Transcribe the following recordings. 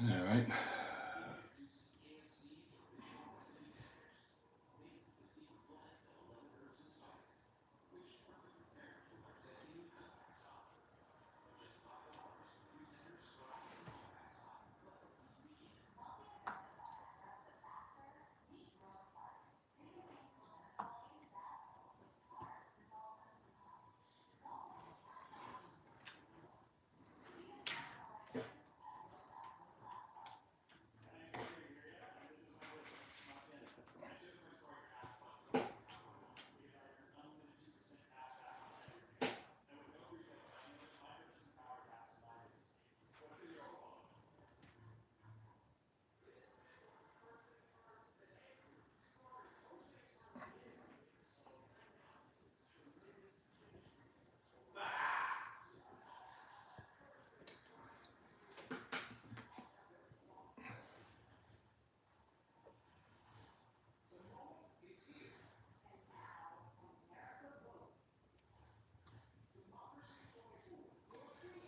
All right.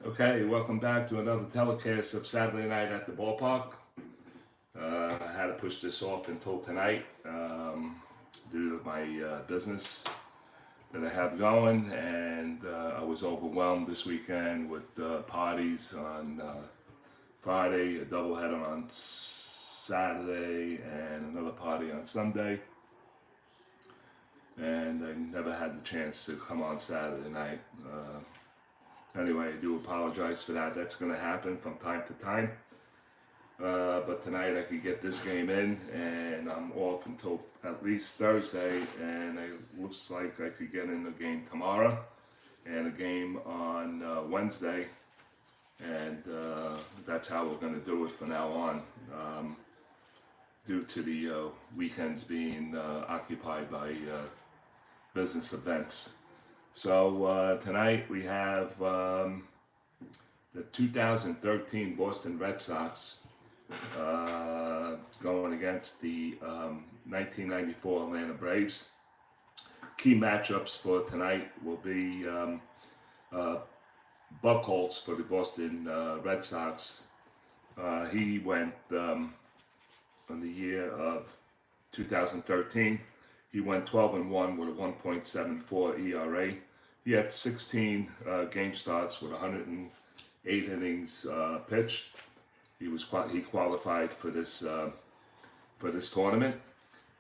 Okay, welcome back to another telecast of Saturday Night at the Ballpark. I had to push this off until tonight due to my business that I have going, and I was overwhelmed this weekend with parties on Friday, a doubleheader on Saturday, and another party on Sunday. And I never had the chance to come on Saturday night. Anyway, I do apologize for that. That's going to happen from time to time. But tonight I could get this game in, and I'm off until at least Thursday, and it looks like I could get in a game tomorrow and a game on Wednesday, and that's how we're going to do it from now on, due to the weekends being occupied by business events. So tonight we have the 2013 Boston Red Sox going against the 1994 Atlanta Braves. Key matchups for tonight will be Buchholz for the Boston Red Sox. He went in the year of 2013. He went 12-1 with a 1.74 ERA. He had 16 game starts with 108 innings pitched. He qualified for this tournament.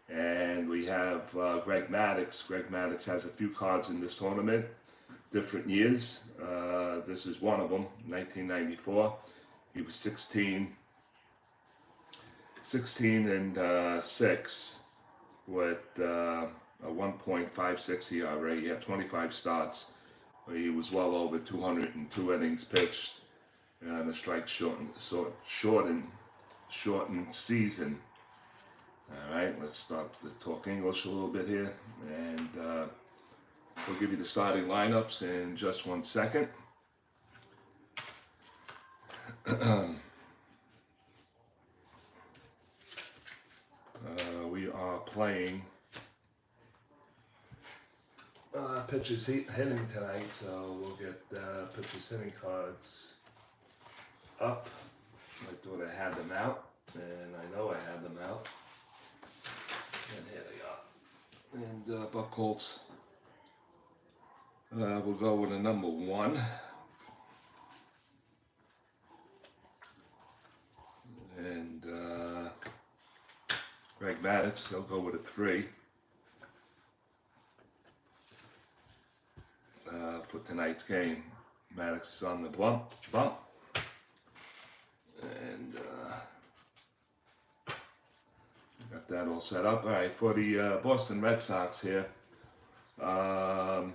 And we have Greg Maddux. Greg Maddux has a few cards in this tournament, different years. This is one of them, 1994. He was 16 and 6 with a 1.56 ERA. He had 25 starts. He was well over 202 innings pitched and a strike shortened season. All right, let's start to talk English a little bit here, and we'll give you the starting lineups in just 1 second. We are playing pitchers hitting tonight, so we'll get pitchers hitting cards up. I thought I had them out, and I know I had them out. And here they are. And Buchholz, we'll go with a number 1. And Greg Maddux, he'll go with a 3 for tonight's game. Maddux is on the bump. And got that all set up. All right, for the Boston Red Sox here, and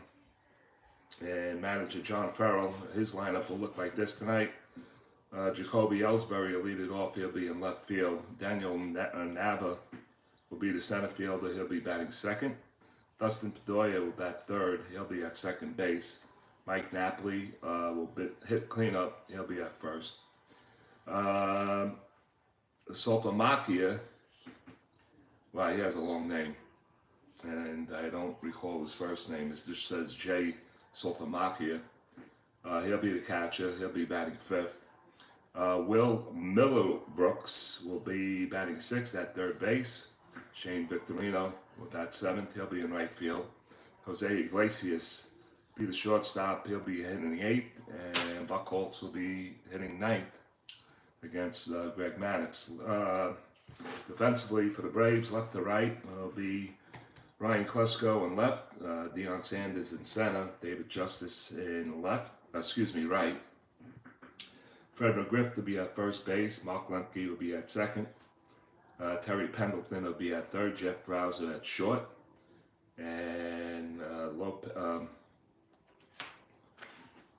manager John Farrell, his lineup will look like this tonight. Jacoby Ellsbury will lead it off. He'll be in left field. Daniel Nava will be the center fielder. He'll be batting second. Dustin Pedroia will bat third. He'll be at second base. Mike Napoli will hit cleanup. He'll be at first. STRAT-O-MATIC, well, he has a long name, and I don't recall his first name. It just says J. STRAT-O-MATIC. He'll be the catcher. He'll be batting fifth. Will Miller-Brooks will be batting sixth at third base. Shane Victorino will bat seventh. He'll be in right field. Jose Iglesias be the shortstop. He'll be hitting eighth. And Buchholz will be hitting ninth against Greg Maddux. Defensively for the Braves, left to right, will be Ryan Klesko in left, Deion Sanders in center, David Justice in right. Fred McGriff will be at first base, Mark Lemke will be at second, Terry Pendleton will be at third, Jeff Browser at short, and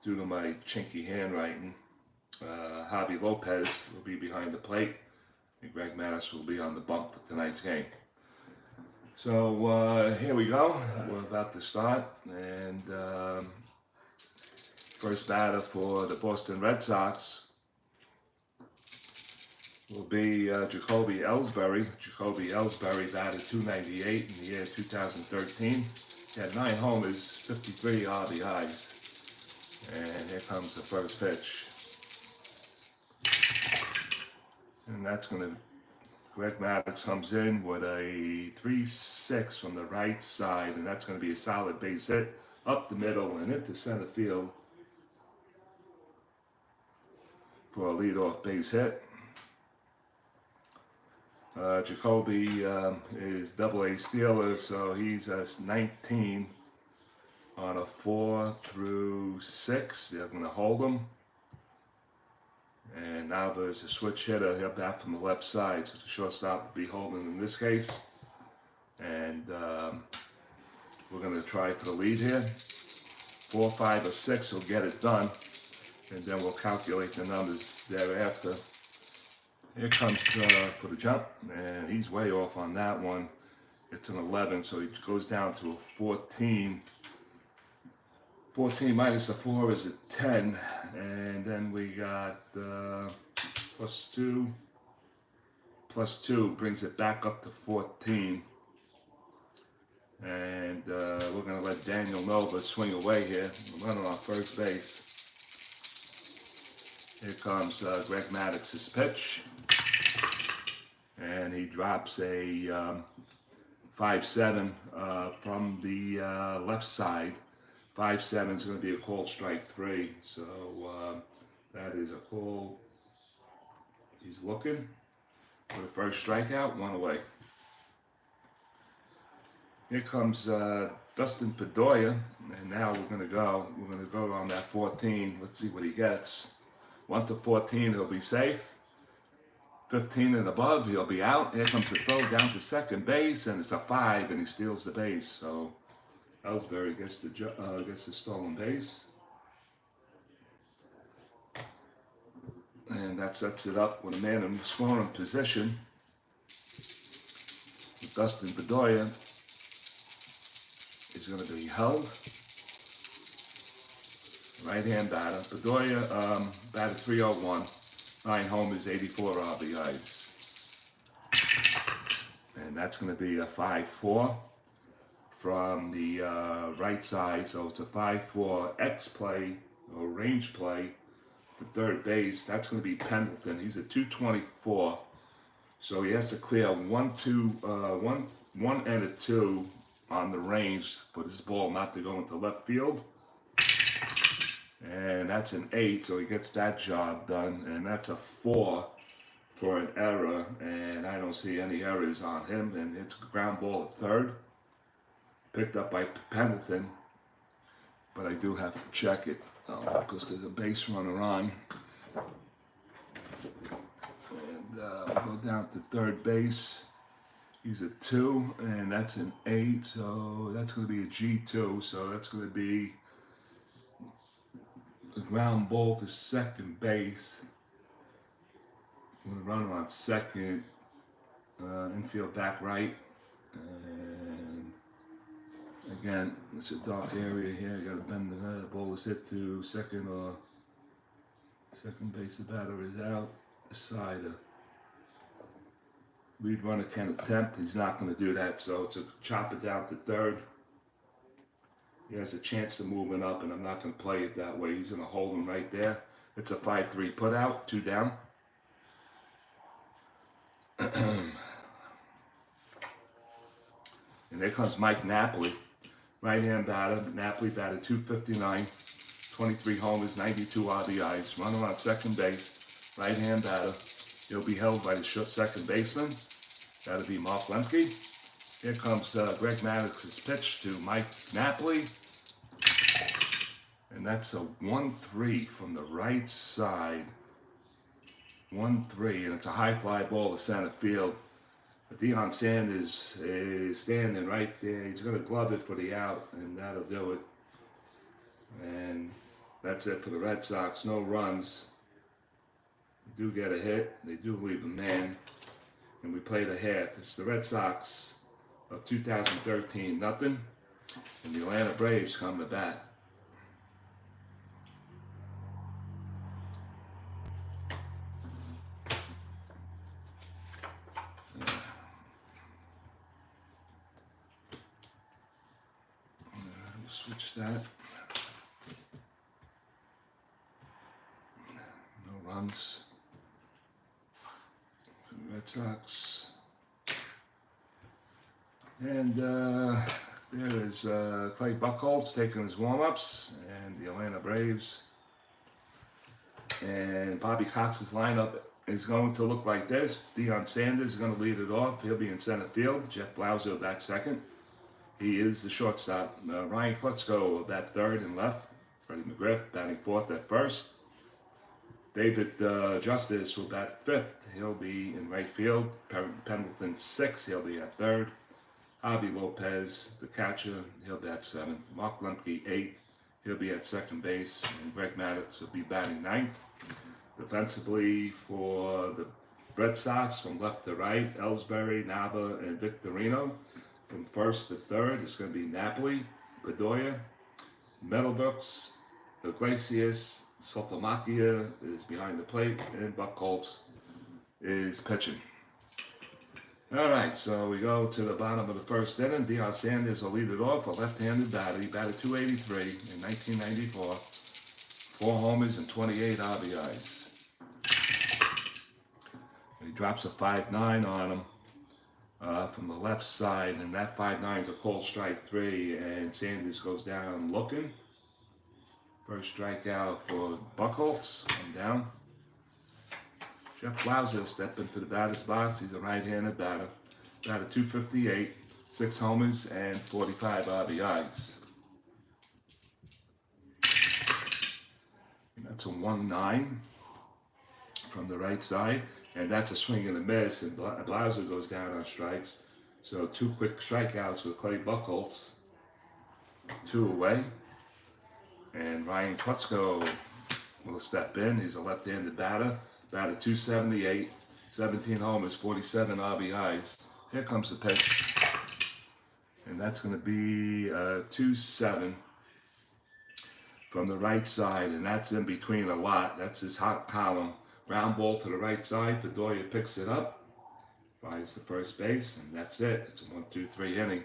due to my chinky handwriting, Javi Lopez will be behind the plate, and Greg Maddux will be on the bump for tonight's game. So here we go. We're about to start, and first batter for the Boston Red Sox will be Jacoby Ellsbury. Jacoby Ellsbury batted .298 in the year 2013. He had 9 homers, 53 RBIs, and here comes the first pitch, and that's going to. Greg Maddux comes in with a 3-6 from the right side, and that's going to be a solid base hit up the middle and into center field for a leadoff base hit. Jacoby is AA Steeler, so he's at 19 on a 4 through 6. They're going to hold him. And now there's a switch hitter. He'll bat from the left side, so the shortstop will be holding in this case. And we're going to try for the lead here. 4, 5, or 6 will get it done, and then we'll calculate the numbers thereafter. Here comes for the jump, and he's way off on that one. It's an 11, so he goes down to a 14. 14 minus a 4 is a 10, and then we got plus 2 brings it back up to 14, and we're going to let Daniel Nova swing away here, running on first base. Here comes Greg Maddux's pitch, and he drops a 5-7 from the left side. 5-7 is going to be a called strike 3, so that is a call. He's looking for the first strikeout, 1 away. Here comes Dustin Pedroia, and now we're going to go on that 14. Let's see what he gets. 1 to 14, he'll be safe. 15 and above, he'll be out. Here comes the throw down to second base, and it's a 5, and he steals the base. So Ellsbury gets the stolen base, and that sets it up with a man in scoring position. Dustin Pedroia is going to be held. Right-hand batter. Pedroia batted .301, 9 homers, 84 RBIs, and that's going to be a 5-4. From the right side, so it's a 5-4 X play or range play for third base. That's going to be Pendleton. He's a 224, so he has to clear 1 and a 2 on the range for this ball not to go into left field. And that's an 8, so he gets that job done. And that's a 4 for an error, and I don't see any errors on him. And it's a ground ball at third. Picked up by Pendleton, but I do have to check it because there's a base runner on. And we'll go down to third base. He's a 2, and that's an 8, so that's going to be a G2, so that's going to be a ground ball to second base. With a runner on second, infield back right, and again, it's a dark area here. I got to bend the head. The ball is hit to second, or second base. The batter is out. The side. Lead runner can attempt. He's not going to do that, so it's a chop it down to third. He has a chance of moving up, and I'm not going to play it that way. He's going to hold him right there. It's a 5-3 put out, 2 down. And there comes Mike Napoli, right-hand batter. Napoli batted .259, 23 homers, 92 RBIs, runner on second base, right-hand batter. He'll be held by the second baseman. That'll be Mark Lemke. Here comes Greg Maddux's pitch to Mike Napoli. And that's a 1-3 from the right side. 1-3, and it's a high fly ball to center field. Deion Sanders is standing right there. He's going to glove it for the out, and that'll do it. And that's it for the Red Sox. No runs. They do get a hit. They do leave a man. And we played a half. It's the Red Sox of 2013, nothing. And the Atlanta Braves come to bat. Switch that. No runs. Red Sox. And there is Clay Buchholz taking his warm-ups, and the Atlanta Braves. And Bobby Cox's lineup is going to look like this. Deion Sanders is going to lead it off. He'll be in center field. Jeff Blauser will bat second. He is the shortstop. Ryan Kletzko will bat third and left. Freddie McGriff batting fourth at first. David Justice will bat fifth. He'll be in right field. Pendleton sixth. He'll be at third. Javi Lopez, the catcher, he'll bat seventh. Mark Lemke eighth. He'll be at second base. And Greg Maddux will be batting ninth. Defensively for the Red Sox, from left to right, Ellsbury, Nava, and Victorino. From first to third, it's going to be Napoli, Bedoya, Meadowbrooks, Iglesias, STRAT-O-MATIC is behind the plate, and Buchholz is pitching. All right, so we go to the bottom of the first inning. Deion Sanders will lead it off, a left-handed batter. He batted .283 in 1994, 4 homers and 28 RBIs. And he drops a 5-9 on him. From the left side, and that 5-9 is a cold strike 3, and Sanders goes down looking. First strikeout for Buchholz, one down. Jeff Blauser step into the batter's box. He's a right-handed batter. Batted .258, 6 homers and 45 RBIs. And that's a 1-9 from the right side. And that's a swing and a miss, and Blauser goes down on strikes. So 2 quick strikeouts for Clay Buchholz. 2 away. And Ryan Kletzko will step in. He's a left-handed batter. Batted .278, 17 homers, 47 RBIs. Here comes the pitch. And that's going to be 2-7 from the right side. And that's in between a lot. That's his hot column. Ground ball to the right side. Bedoya picks it up, flies to first base, and that's it. It's a 1-2-3 inning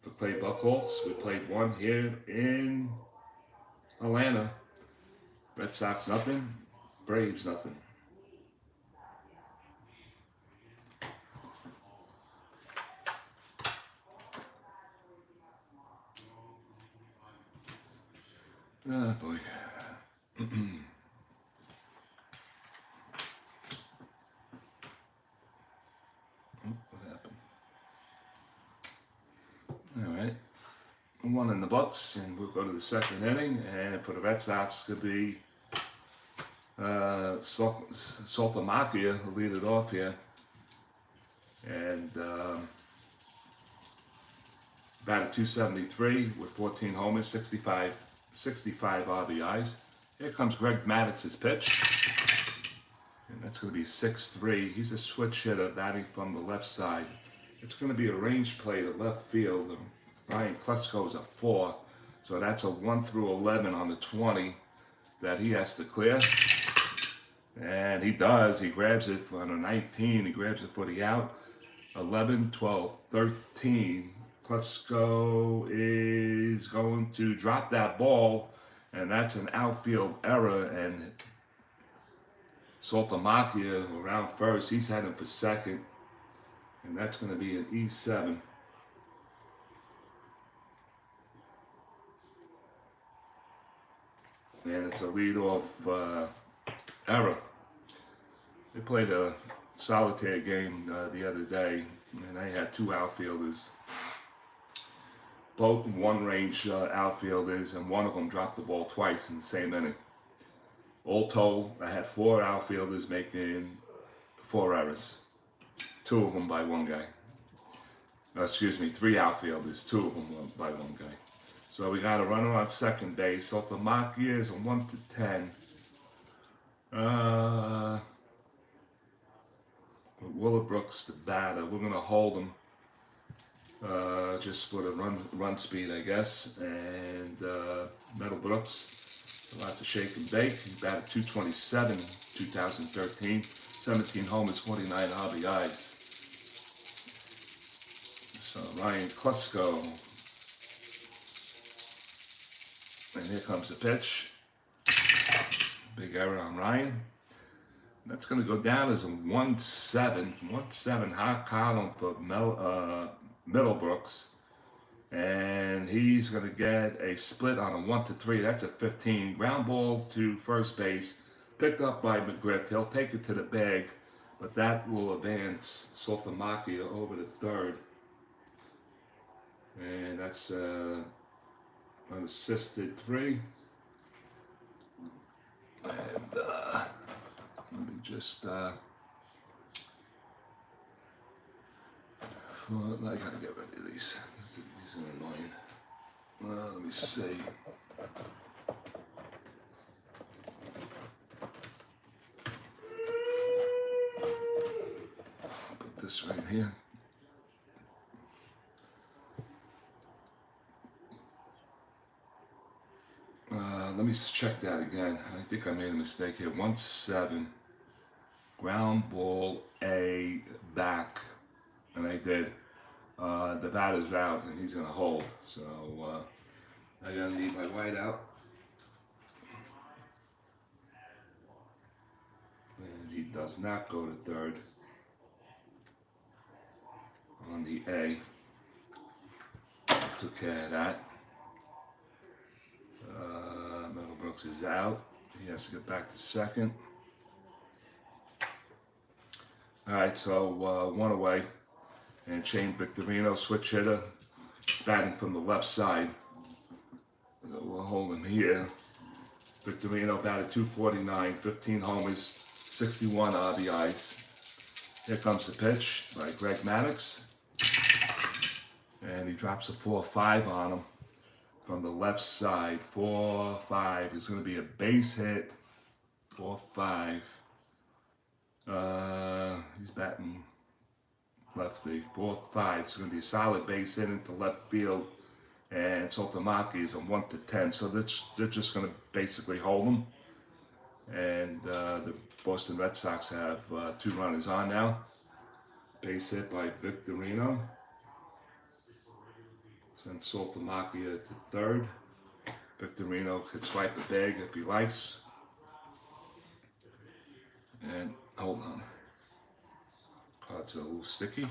for Clay Buchholz. We played one here in Atlanta. Red Sox nothing, Braves nothing. Ah, boy. Alright, 1 in the books, and we'll go to the second inning. And for the Red Sox, it could be STRAT-O-MATIC will lead it off here. And batted .273 with 14 homers, 65 RBIs. Here comes Greg Maddux's pitch. And that's going to be 6-3. He's a switch hitter batting from the left side. It's going to be a range play to left field. Ryan Kletzko is a 4. So that's a 1-11 on the 20 that he has to clear. And he does. He grabs it on a 19. He grabs it for the out. 11, 12, 13. Kletzko is going to drop that ball. And that's an outfield error. And Saltamacchia around first. He's heading for second. And that's going to be an E7. And it's a leadoff error. They played a solitaire game the other day, and they had two outfielders, both one-range outfielders, and one of them dropped the ball twice in the same inning. All told, I had four outfielders making 4 errors, 2 of them by one guy. Excuse me, 3 outfielders, 2 of them by one guy. So we got a runner on second base. Saltamacchia is a 1 to 10. Willowbrook's the batter. We're gonna hold him just for the run speed, I guess. And Meadowbrooks, lots of shake and bake. He batted .227 in 2013, 17 homers, 49 RBIs. So Ryan Klesko, and here comes the pitch. Big error on Ryan. That's going to go down as a 1-7. 1-7 hot column for Middlebrooks. And he's going to get a split on a 1 to 3. That's a 15. Ground ball to first base. Picked up by McGriff. He'll take it to the bag. But that will advance Saltamacchia over to third. And that's an assisted 3. And let me just I gotta get rid of these. These are annoying. Let me see. Put this right here. Let me check that again. I think I made a mistake here. 1-7. Ground ball A back. And I did. The batter's out and he's going to hold. So I got to need my white out. And he does not go to third on the A. Took care of that. Meadowbrooks is out. He has to get back to second. Alright, so 1 away. And Shane Victorino, switch hitter. He's batting from the left side. So we'll hold him here. Victorino batted .249, 15 homers, 61 RBIs. Here comes the pitch by Greg Maddux. And he drops a 4-5 on him. From the left side, 4-5. It's going to be a base hit. 4-5. He's batting lefty. 4-5. It's going to be a solid base hit into left field. And Saltamacchia is a 1 to 10. So they're just going to basically hold him. And the Boston Red Sox have 2 runners on now. Base hit by Victorino. Send Saltamacchia to third. Victorino could swipe the bag if he likes. And hold on. Card's a little sticky.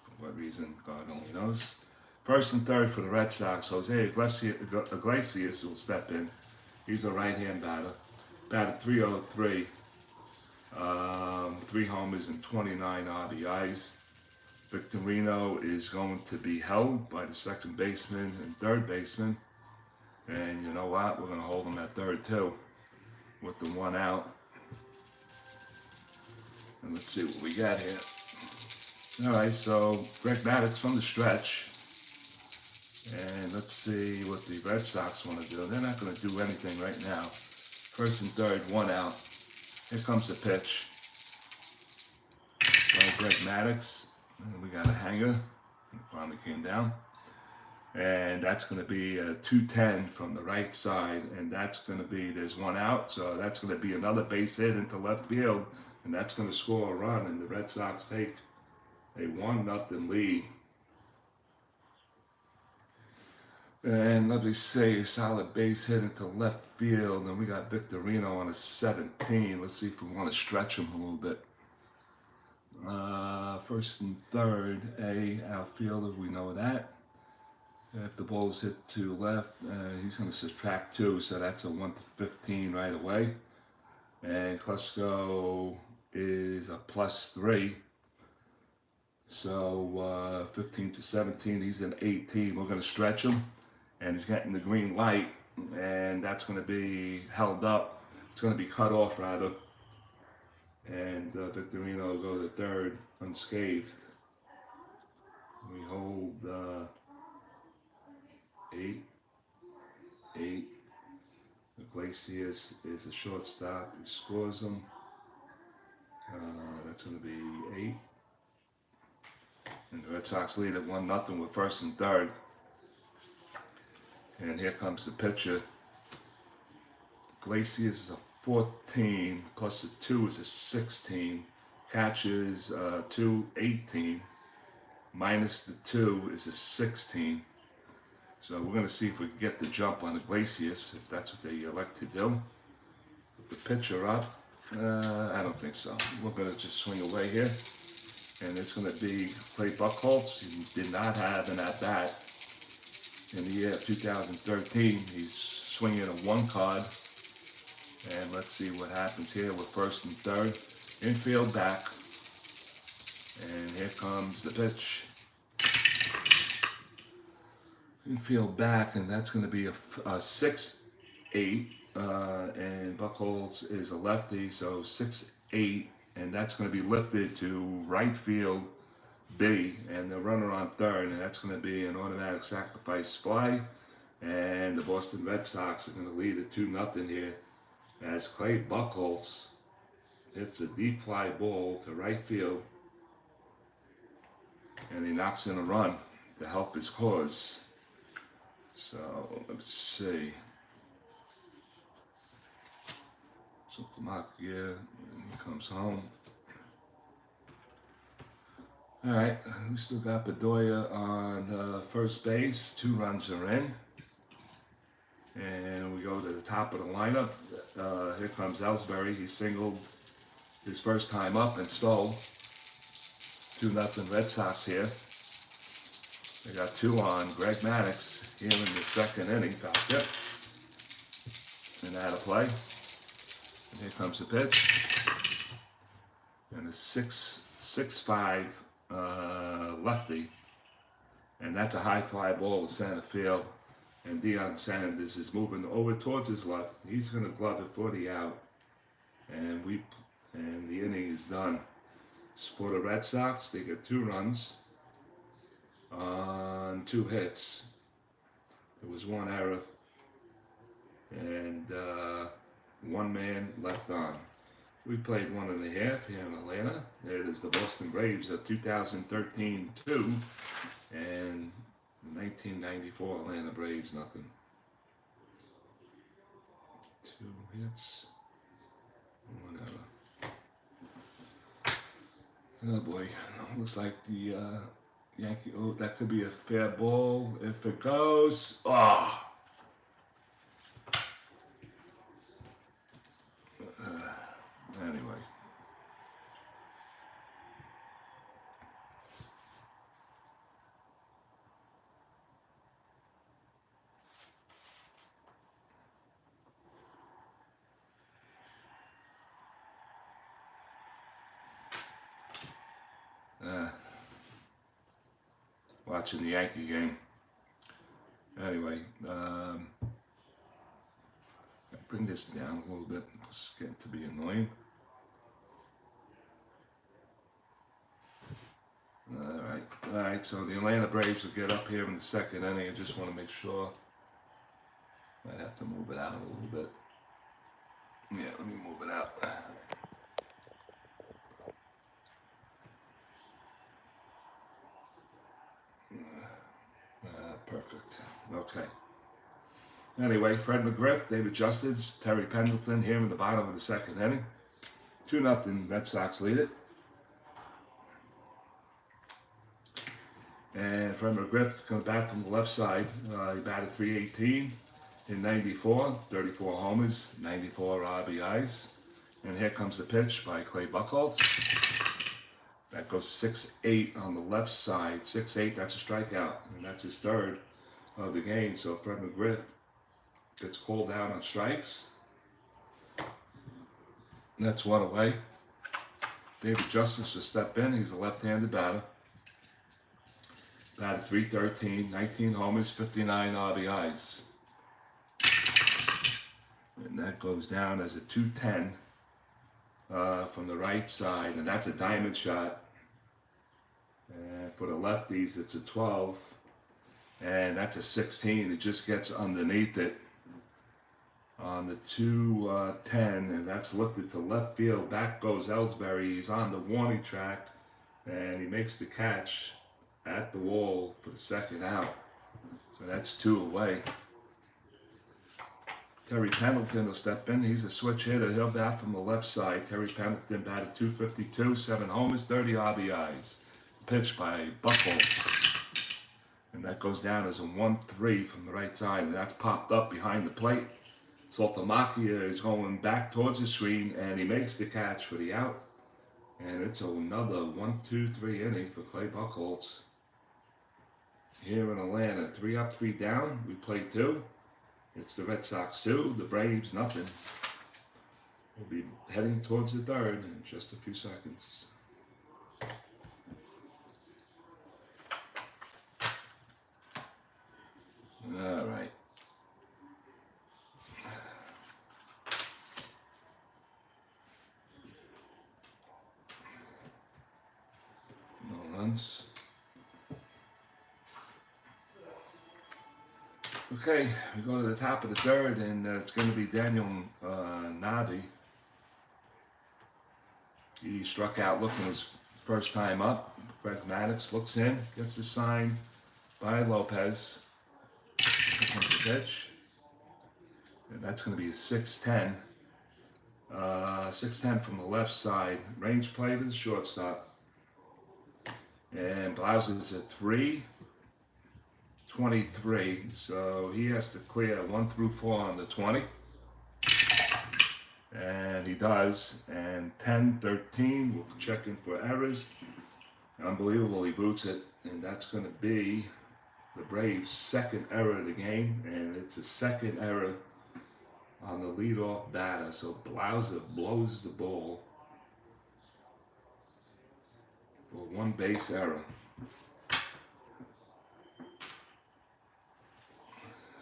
For what reason, God only knows. First and third for the Red Sox. Jose Iglesias will step in. He's a right-hand batter. Batted .303. 3 homers and 29 RBIs. Victorino is going to be held by the second baseman and third baseman. And you know what? We're going to hold him at third too, with the 1 out. And let's see what we got here. Alright, so Greg Maddux from the stretch. And let's see what the Red Sox want to do. They're not going to do anything right now. First and third, 1 out. Here comes the pitch by Greg Maddux. And we got a hanger. It finally came down. And that's going to be a 2-10 from the right side. And that's going to be, there's 1 out. So that's going to be another base hit into left field. And that's going to score a run. And the Red Sox take a 1-0 lead. And let me say, a solid base hit into left field, and we got Victorino on a 17. Let's see if we want to stretch him a little bit. First and third, A, outfielder, we know that. If the ball's hit to left, he's going to subtract 2, so that's a 1 to 15 right away. And Klesko is a +3. So 15 to 17, he's an 18. We're going to stretch him, and he's getting the green light, and that's going to be held up. It's going to be cut off, rather. And Victorino will go to third unscathed. We hold 8. Iglesias is a shortstop. He scores them. That's going to be 8. And the Red Sox lead at 1-0 with first and third. And here comes the pitcher. Iglesias is a 14, plus the 2 is a 16. Catches 2, 18. Minus the 2 is a 16. So we're going to see if we can get the jump on Iglesias, if that's what they elect to do. Put the pitcher up. I don't think so. We're going to just swing away here. And it's going to be Clay Buchholz. He did not have an at-bat in the year 2013. He's swinging a 1 card. And let's see what happens here with first and third. Infield back. And here comes the pitch. Infield back, and that's going to be a 6-8. And Buchholz is a lefty, so 6-8. And that's going to be lifted to right field B, and the runner on third, and that's going to be an automatic sacrifice fly. And the Boston Red Sox are going to lead at 2-0 here as Clay Buchholz hits a deep fly ball to right field, and he knocks in a run to help his cause. So let's see. He comes home. All right, we still got Bedoya on first base. 2 runs are in. And we go to the top of the lineup. Here comes Ellsbury. He singled his first time up and stole. 2-0 Red Sox here. They got 2 on. Greg Maddux here in the second inning. Fouled it. And out of play. And here comes the pitch. And a 6-5 lefty. And that's a high fly ball to center field. And Deion Sanders is moving over towards his left. He's going to glove it for the out. And the inning is done. For the Red Sox, they get 2 runs on 2 hits. There was 1 error. And 1 man left on. We played 1.5 here in Atlanta. It is the Boston Braves of 2013-2 and 1994 Atlanta Braves, nothing. 2 hits, 1 error. Oh boy, looks like the Yankee. Oh, that could be a fair ball if it goes. Oh. Anyway. Watching the Yankee game. Anyway, bring this down a little bit. It's getting to be annoying. All right. So the Atlanta Braves will get up here in the second inning. I just want to make sure. I have to move it out a little bit. Yeah, let me move it out. Perfect. Okay. Anyway, Fred McGriff, David Justice, Terry Pendleton here in the bottom of the second inning. 2-0 Red Sox lead it. And Fred McGriff comes back from the left side. He batted .318 in 94, 34 homers, 94 RBIs. And here comes the pitch by Clay Buchholz. That goes 6-8 on the left side. 6-8, that's a strikeout. And that's his third of the game. So Fred McGriff gets called out on strikes. That's one away. David Justice will step in. He's a left-handed batter. Batted .313, 19 homers, 59 RBIs. And that goes down as a 210 from the right side. And that's a diamond shot. And for the lefties, it's a 12. And that's a 16. It just gets underneath it on the 210, and that's lifted to left field. Back goes Ellsbury. He's on the warning track, and he makes the catch at the wall for the second out. So that's 2 away. Terry Pendleton will step in. He's a switch hitter. He'll bat from the left side. Terry Pendleton batted .252, 7 homers, 30 RBIs. Pitched by Buchholz. And that goes down as a 1-3 from the right side, and that's popped up behind the plate. STRAT-O-MATIC is going back towards the screen, and he makes the catch for the out. And it's another 1-2-3 inning for Clay Buchholz. Here in Atlanta, 3 up, 3 down. We play 2. It's the Red Sox 2, the Braves nothing. We'll be heading towards the third in just a few seconds. All right. No runs. Okay, we go to the top of the third, and it's going to be Daniel Navi. He struck out looking his first time up. Brett Maddux looks in, gets the sign by Lopez. Here comes the pitch. And that's going to be a 6-10. 6-10 from the left side. Range play to the shortstop. And Blauser's at 3-23. So he has to clear 1 through 4 on the 20. And he does. And 10-13, we'll check in for errors. Unbelievable, he boots it. And that's going to be the Braves' second error of the game. And it's a second error on the leadoff batter. So Blauser blows the ball for 1 base error.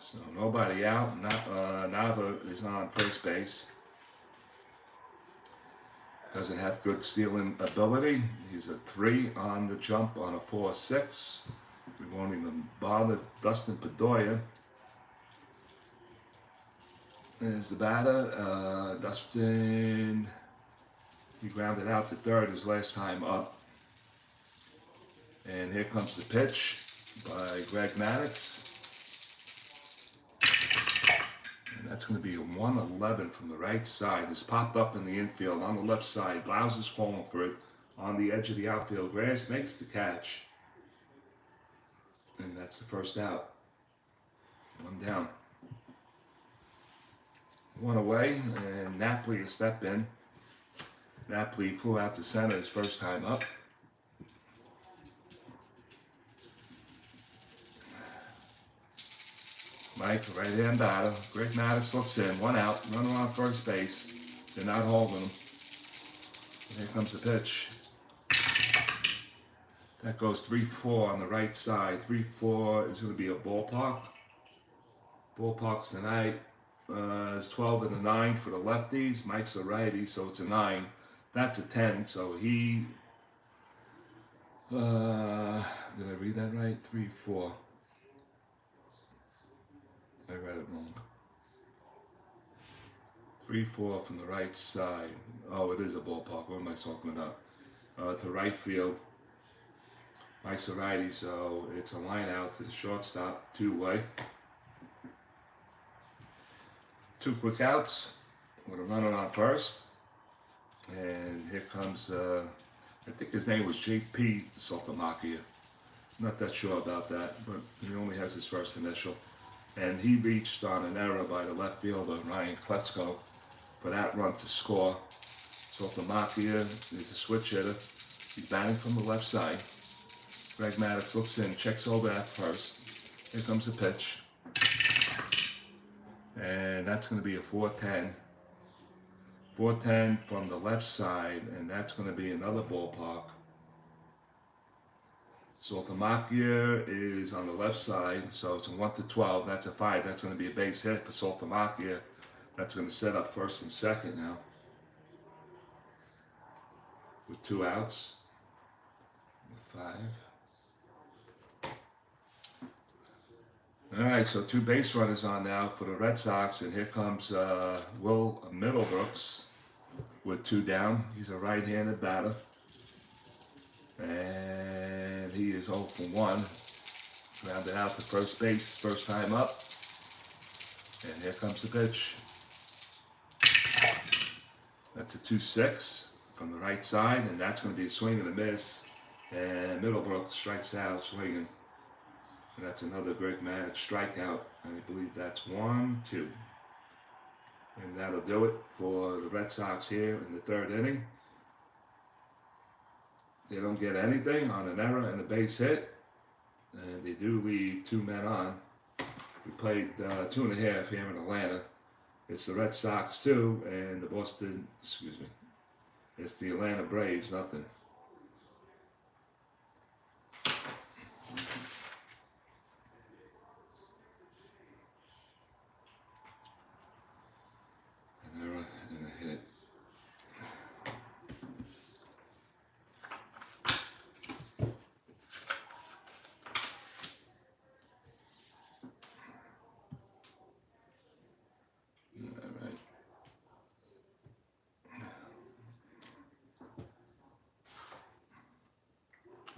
So nobody out. Nava is on first base. Doesn't have good stealing ability. He's a 3 on the jump on a 4-6. We won't even bother Dustin Pedroia. There's the batter. Dustin, he grounded out to third his last time up. And here comes the pitch by Greg Maddux. And that's going to be a 1-11 from the right side. It's popped up in the infield on the left side. Blauser's calling for it on the edge of the outfield grass. Makes the catch. And that's the first out. 1 down. 1 away, and Napoli will step in. Napoli flew out to center his first time up. Mike, right-hand batter. Greg Maddux looks in. 1 out. Runner on first base. They're not holding him. And here comes the pitch. That goes 3-4 on the right side. 3-4 is going to be a ballpark. Ballparks tonight. It's 12 and a 9 for the lefties. Mike's a righty, so it's a 9. That's a 10, so he... did I read that right? 3-4. I read it wrong. 3-4 from the right side. Oh, it is a ballpark. What am I talking about? To right field. Mike's a righty, so it's a line out to the shortstop, 2-way. 2 quick outs with a runner on first. And here comes, I think his name was JP STRAT-O-MATIC. Not that sure about that, but he only has his first initial. And he reached on an error by the left fielder, Ryan Kletzko, for that run to score. STRAT-O-MATIC is a switch hitter. He's batting from the left side. Greg Maddux looks in, checks over at first. Here comes the pitch. And that's going to be a 4-10. 4-10 from the left side, and that's going to be another ballpark. STRAT-O-MATIC is on the left side, so it's a 1-12. That's a 5. That's going to be a base hit for STRAT-O-MATIC. That's going to set up first and second now, with 2 outs. 5. All right, so 2 base runners on now for the Red Sox, and here comes Will Middlebrooks with 2 down. He's a right-handed batter, and he is 0 for 1. Grounded out to first base, first time up, and here comes the pitch. That's a 2-6 from the right side, and that's going to be a swing and a miss, and Middlebrooks strikes out swinging. And that's another Greg Maddux strikeout. I believe that's 1, 2. And that'll do it for the Red Sox here in the 3rd inning. They don't get anything on an error and a base hit. And they do leave 2 men on. We played 2.5 here in Atlanta. It's the Red Sox 2 and the it's the Atlanta Braves, nothing.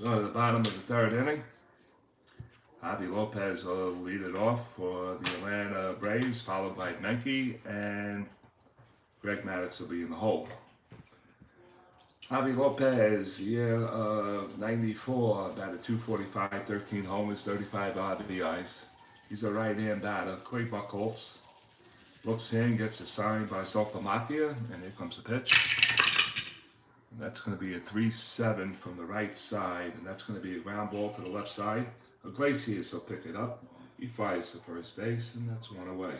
Go to the bottom of the 3rd inning. Javi Lopez will lead it off for the Atlanta Braves, followed by Menke, and Greg Maddux will be in the hole. Javi Lopez, year of 94, batted .245, 13 homers, 35 RBIs. He's a right-hand batter. Clay Buchholz looks in, gets assigned by STRAT-O-MATIC, and here comes the pitch. And that's going to be a 3-7 from the right side, and that's going to be a ground ball to the left side. Iglesias will pick it up. He fires to first base, and that's 1 away.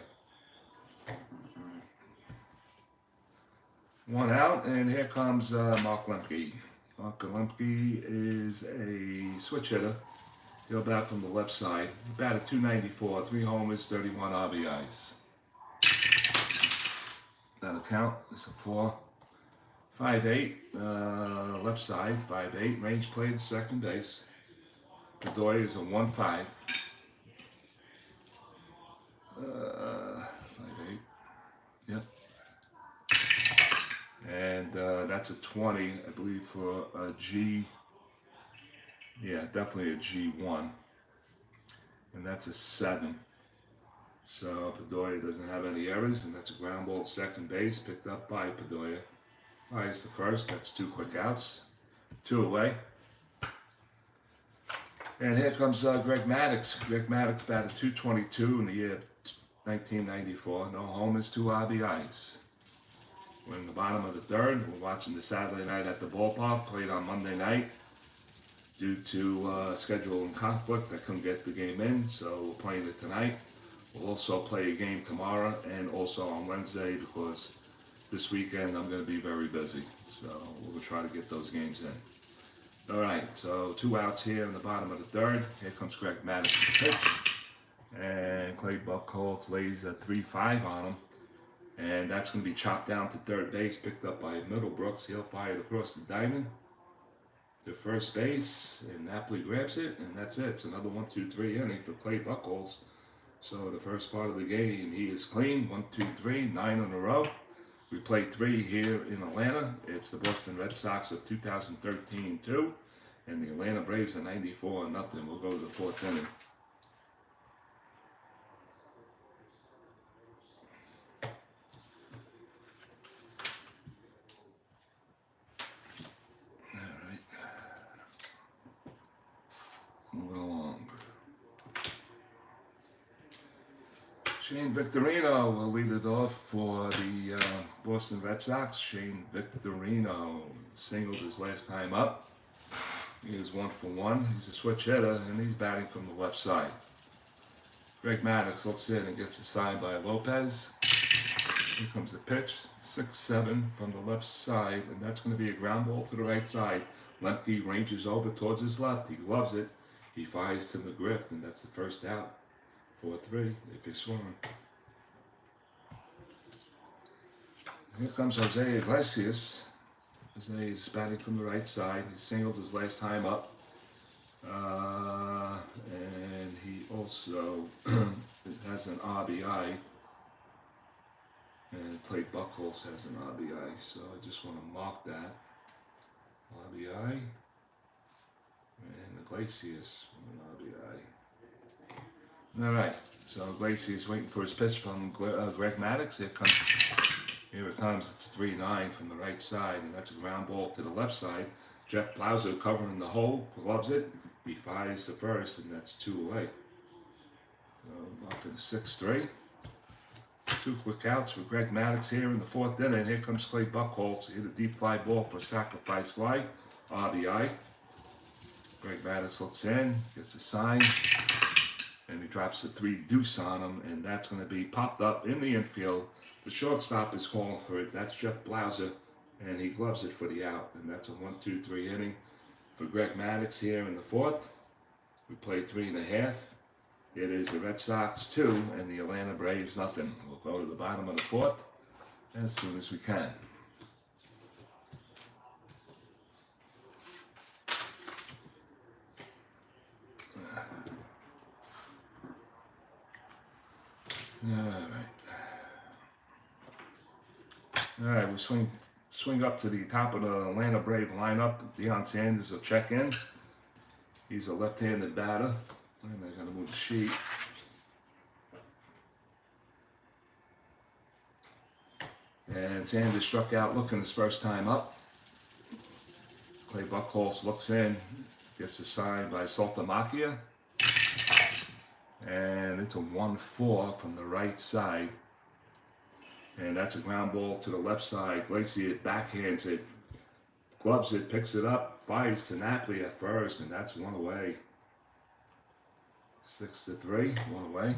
1 out, and here comes Mark Lemke. Mark Lemke is a switch hitter. He'll bat from the left side. He batted .294, 3 homers, 31 RBIs. That'll count. It's a 4. 5'8", left side, 5'8", range play to second base. Bedoya is a 1-5. 5'8", yep. And that's a 20, I believe, for a G. Yeah, definitely a G1. And that's a 7. So Bedoya doesn't have any errors, and that's a ground ball at second base, picked up by Bedoya. Fires the first, that's 2 quick outs. 2 away. And here comes Greg Maddux. Greg Maddux batted .222 in the year 1994. No homers, 2 RBIs. We're in the bottom of the 3rd. We're watching the Saturday night at the ballpark. Played on Monday night. Due to scheduling conflict, I couldn't get the game in, so we're playing it tonight. We'll also play a game tomorrow and also on Wednesday because this weekend I'm going to be very busy, so we'll try to get those games in. All right, so 2 outs here in the bottom of the 3rd. Here comes Greg Maddux pitch, and Clay Buchholz lays a 3-5 on him, and that's going to be chopped down to 3rd base, picked up by Middlebrooks. He'll fire it across the diamond to first base, and Napoli grabs it, and that's it. It's another 1-2-3 inning for Clay Buchholz. So the first part of the game, he is clean. 1, 2, 3, 9 in a row. We played 3 here in Atlanta. It's the Boston Red Sox of 2013-2, and the Atlanta Braves are 94-0. We'll go to the 4th inning. All right. Moving Shane Victorino will lead it off for the Boston Red Sox. Shane Victorino singled his last time up. He is 1 for 1. He's a switch hitter, and he's batting from the left side. Greg Maddux looks in and gets a sign by Lopez. Here comes the pitch, 6-7 from the left side, and that's going to be a ground ball to the right side. Lemke ranges over towards his left. He gloves it. He fires to McGriff, and that's the first out. 4-3 if you're swimming. Here comes Jose Iglesias. Jose is batting from the right side. He singled his last time up. And he also has an RBI. And Clay Buchholz has an RBI. So I just want to mark that. RBI. And Iglesias with an RBI. Alright, so Iglesias waiting for his pitch from Greg Maddux. Here it comes, it's 3-9 from the right side, and that's a ground ball to the left side. Jeff Blauser covering the hole, gloves it. He fires the first, and that's 2 away. So up to 6-3. 2 quick outs for Greg Maddux here in the 4th inning. Here comes Clay Buchholz. Hit a deep fly ball for a sacrifice fly. RBI. Greg Maddux looks in, gets a sign. And he drops a 3 deuce on him, and that's going to be popped up in the infield. The shortstop is calling for it. That's Jeff Blauser, and he gloves it for the out. And that's a 1-2-3 inning for Greg Maddux here in the 4th. We played 3.5. It is the Red Sox 2 and the Atlanta Braves nothing. We'll go to the bottom of the 4th as soon as we can. All right, we swing up to the top of the Atlanta Brave lineup. Deion Sanders will check in. He's a left-handed batter. And they're going to move the sheet. And Sanders struck out looking his first time up. Clay Buchholz looks in, gets a sign by Saltalamacchia. And it's a 1-4 from the right side. And that's a ground ball to the left side. Iglesias backhands it, gloves it, picks it up, fires to Napoli at first, and that's 1 away. 6-3, 1 away.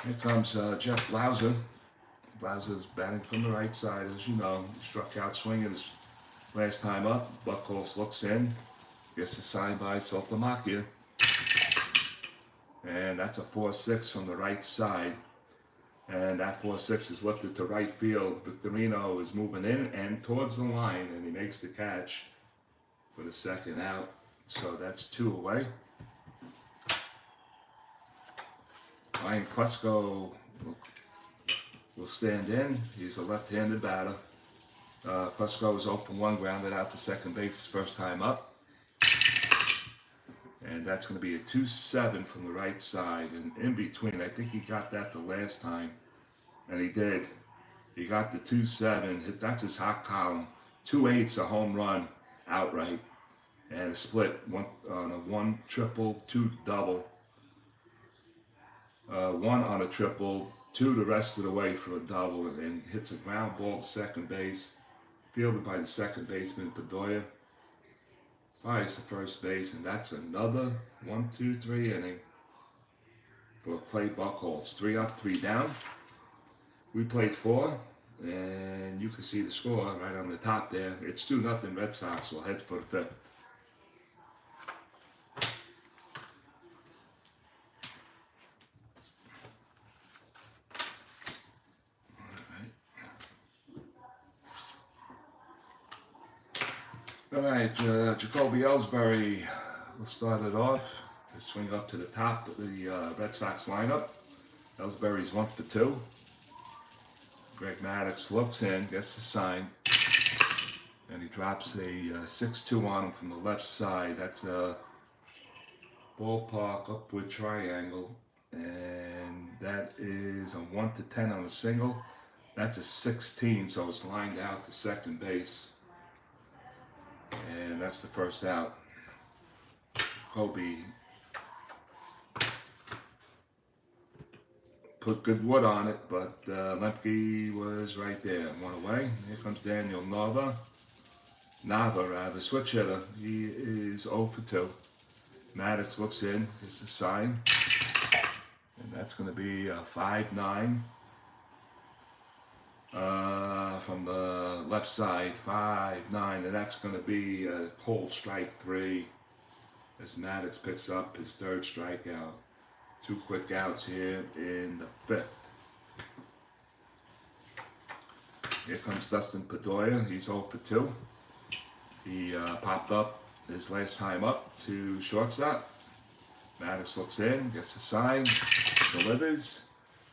Here comes Jeff Blauser. Blauser's batting from the right side, as you know. He struck out swinging his last time up. Buchholz looks in, gets a sign by Saltalamacchia. And that's a 4-6 from the right side. And that 4-6 is lifted to right field. Victorino is moving in and towards the line, and he makes the catch for the second out. So that's 2 away. Ryan Klesko will stand in. He's a left-handed batter. Klesko is 0 for 1, grounded out to second base his first time up. And that's going to be a 2-7 from the right side. And in between, I think he got that the last time. And he did. He got the 2-7. That's his hot column. 2-8's a home run outright. And a split on a 1 triple, 2 double. 1 on a triple, 2 the rest of the way for a double. And hits a ground ball to second base. Fielded by the second baseman, Bedoya. Fires to first base, and that's another 1-2-3 inning for Clay Buchholz. 3 up, 3 down. We played 4, and you can see the score right on the top there. It's 2-0 Red Sox. We'll head for the 5th. All right, Jacoby Ellsbury will start it off. He'll swing up to the top of the Red Sox lineup. Ellsbury's 1 for 2. Greg Maddux looks in, gets the sign, and he drops a 6-2 on him from the left side. That's a ballpark upward triangle, and that is a 1-10 on a single. That's a 16, so it's lined out to second base. And that's the first out. Kobe put good wood on it, but Lemke was right there. One away. Here comes Daniel Nava, switch hitter. He is 0 for 2. Maddux looks in, gets the sign, and that's going to be a 5-9 from the left side, 5-9, and that's going to be a cold strike 3 as Maddux picks up his 3rd strikeout. 2 quick outs here in the 5th. Here comes Dustin Pedroia. He's 0 for 2. He popped up his last time up to shortstop. Maddux looks in, gets a sign, delivers.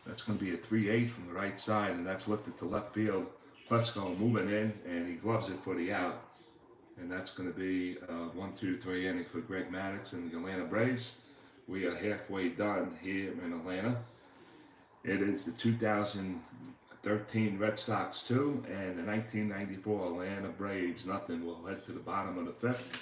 That's going to be a 3-8 from the right side, and that's lifted to left field. Plesko moving in, and he gloves it for the out. And that's going to be a 1-2-3 inning for Greg Maddux and the Atlanta Braves. We are halfway done here in Atlanta. It is the 2013 Red Sox 2 and the 1994 Atlanta Braves nothing. We'll head to the bottom of the 5th.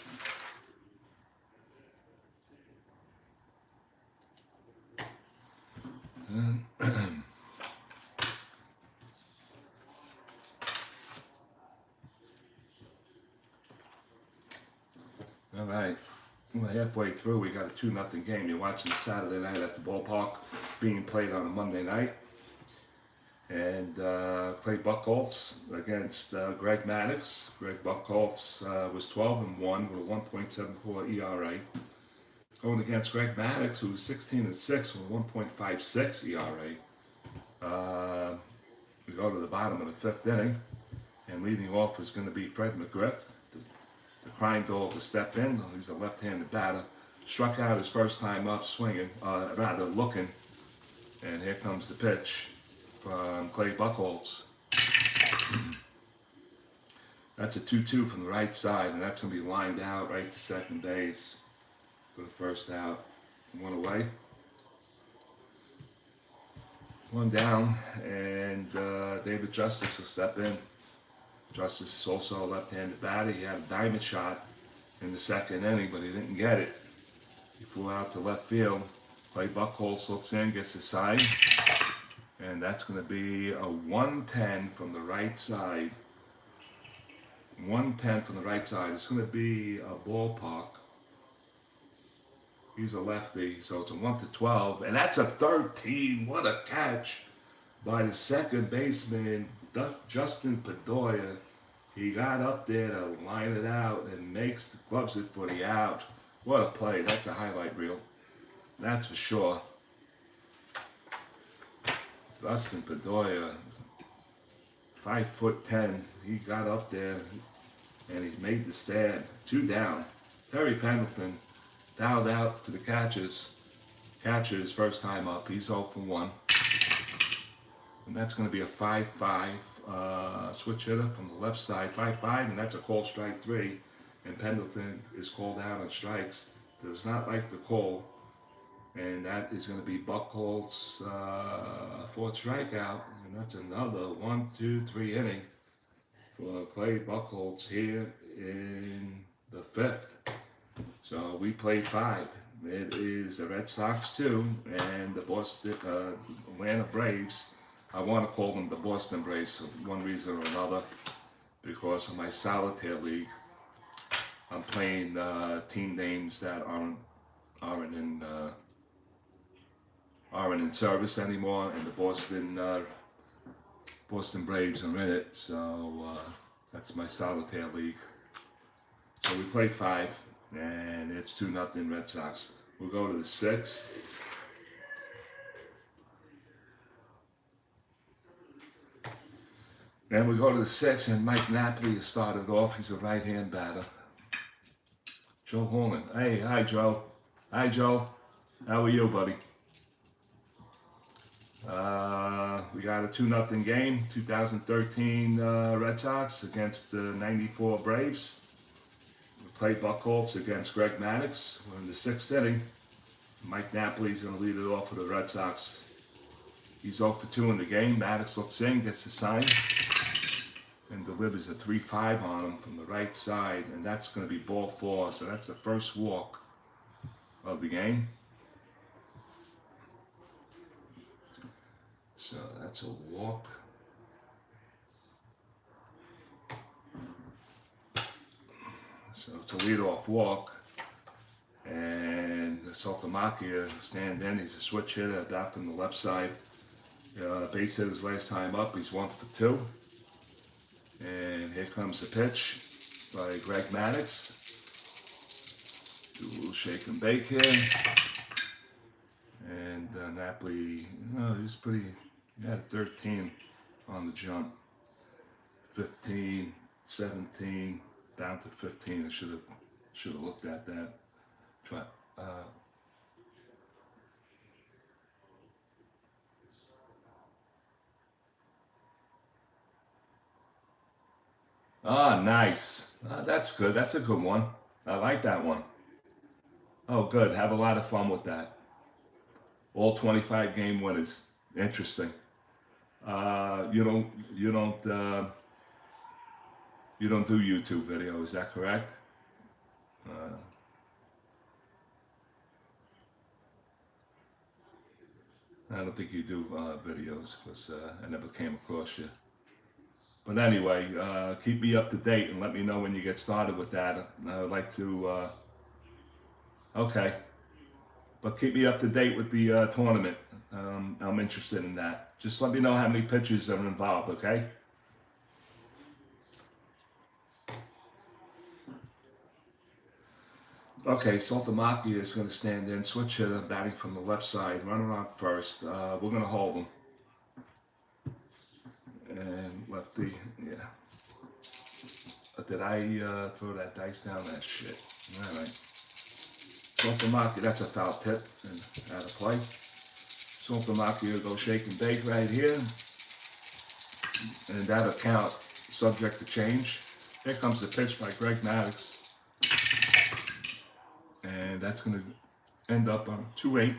All right, we're halfway through. We got a 2-0 game. You're watching the Saturday night at the ballpark being played on a Monday night. And Clay Buchholz against Greg Maddux. Greg Buchholz was 12-1 with a 1.74 ERA. Going against Greg Maddux, who was 16-6 with a 1.56 ERA. We go to the bottom of the 5th inning, and leading off is going to be Fred McGriff. The crying dog to step in. He's a left-handed batter. Struck out his first time up swinging, rather looking. And here comes the pitch from Clay Buchholz. That's a 2-2 from the right side, and that's going to be lined out right to second base for the first out. 1 away. 1 down, and David Justice will step in. Justice is also a left-handed batter. He had a diamond shot in the 2nd inning, but he didn't get it. He flew out to left field. Clay Buchholz looks in, gets a sign, and that's going to be a 1-10 from the right side. 1-10 from the right side. It's going to be a ballpark. He's a lefty, so it's a 1-12, and that's a 13. What a catch by the second baseman, Justin Pedroia. He got up there to line it out and gloves it for the out. What a play. That's a highlight reel. That's for sure. Justin Pedroia, 5'10". He got up there and he made the stab. 2 down. Terry Pendleton dialed out to the catcher's first time up. He's 0 for 1. And that's going to be a 5-5 switch hitter from the left side. 5-5, and that's a called strike 3. And Pendleton is called out on strikes. Does not like the call. And that is going to be Buchholz 4th strikeout. And that's another 1-2-3 inning for Clay Buchholz here in the 5th. So we played 5. It is the Red Sox 2 and the Atlanta Braves. I want to call them the Boston Braves for one reason or another, because of my solitaire league. I'm playing team names that aren't in service anymore, and the Boston Braves are in it. So that's my solitaire league. So we played 5, and it's 2-0 Red Sox. We'll go to the 6th. Then we go to the 6th, and Mike Napoli has started off. He's a right-hand batter. Joe Holman. Hey, hi, Joe. Hi, Joe. How are you, buddy? We got a 2-0 game. 2013 Red Sox against the 94 Braves. We played Buchholz against Greg Maddux. We're in the 6th inning. Mike Napoli's going to lead it off for the Red Sox. He's 0 for 2 in the game. Maddux looks in, gets the sign, and delivers a 3-5 on him from the right side, and that's going to be ball 4. So that's the first walk of the game. So that's a walk. So it's a leadoff walk. And STRAT-O-MATIC stand in. He's a switch hitter at that from the left side. Base hit his last time up. He's 1 for 2. And here comes the pitch by Greg Maddux. Do a little shake and bake here. And Napoli, he's pretty, he had 13 on the jump. 15, 17, down to 15. I should have looked at that. Try. Nice. That's good. That's a good one. I like that one. Oh, good. Have a lot of fun with that. All 25 game winners. Interesting. You don't do YouTube video, is that correct? I don't think you do videos because I never came across you. But anyway, keep me up to date and let me know when you get started with that. I would like to, okay. But keep me up to date with the tournament. I'm interested in that. Just let me know how many pitchers are involved, okay? Okay, STRAT-O-MATIC is going to stand in, switch hitter, batting from the left side, running on first. We're going to hold him. And lefty, yeah. Did I throw that dice down? That shit. All right. STRAT-O-MATIC, that's a foul tip and out of play. STRAT-O-MATIC will go shake and bake right here. And that'll count, subject to change. Here comes the pitch by Greg Maddux. And that's going to end up on 2-8.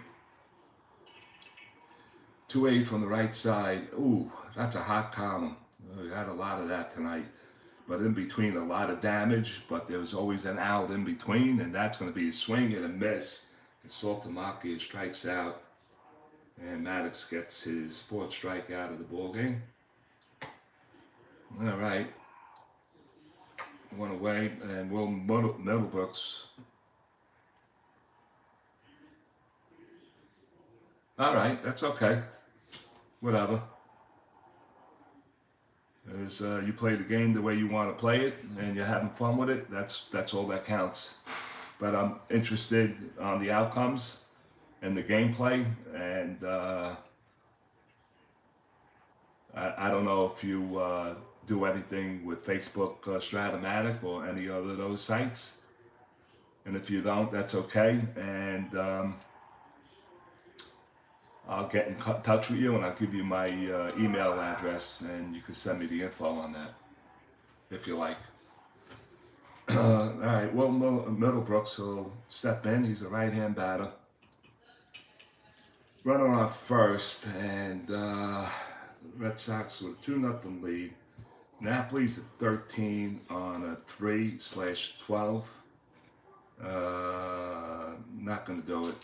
2-8 from the right side. Ooh, that's a hot column. We had a lot of that tonight. But in between, a lot of damage. But there was always an out in between. And that's going to be a swing and a miss. And STRAT-O-MATIC strikes out. And Maddux gets his 4th strikeout of the ball game. All right. One away. And Will Middlebrooks. All right, that's okay. Whatever. As you play the game the way you want to play it, and you're having fun with it. That's all that counts. But I'm interested on the outcomes and the gameplay, and I don't know if you do anything with Facebook STRAT-O-MATIC or any other of those sites. And if you don't, that's okay. And I'll get in touch with you and I'll give you my email address and you can send me the info on that if you like. All right, Will Middlebrooks will step in. He's a right-hand batter. Runner on first, and Red Sox with a 2-0 lead. Napoli's at 13 on a 3/12. Not going to do it.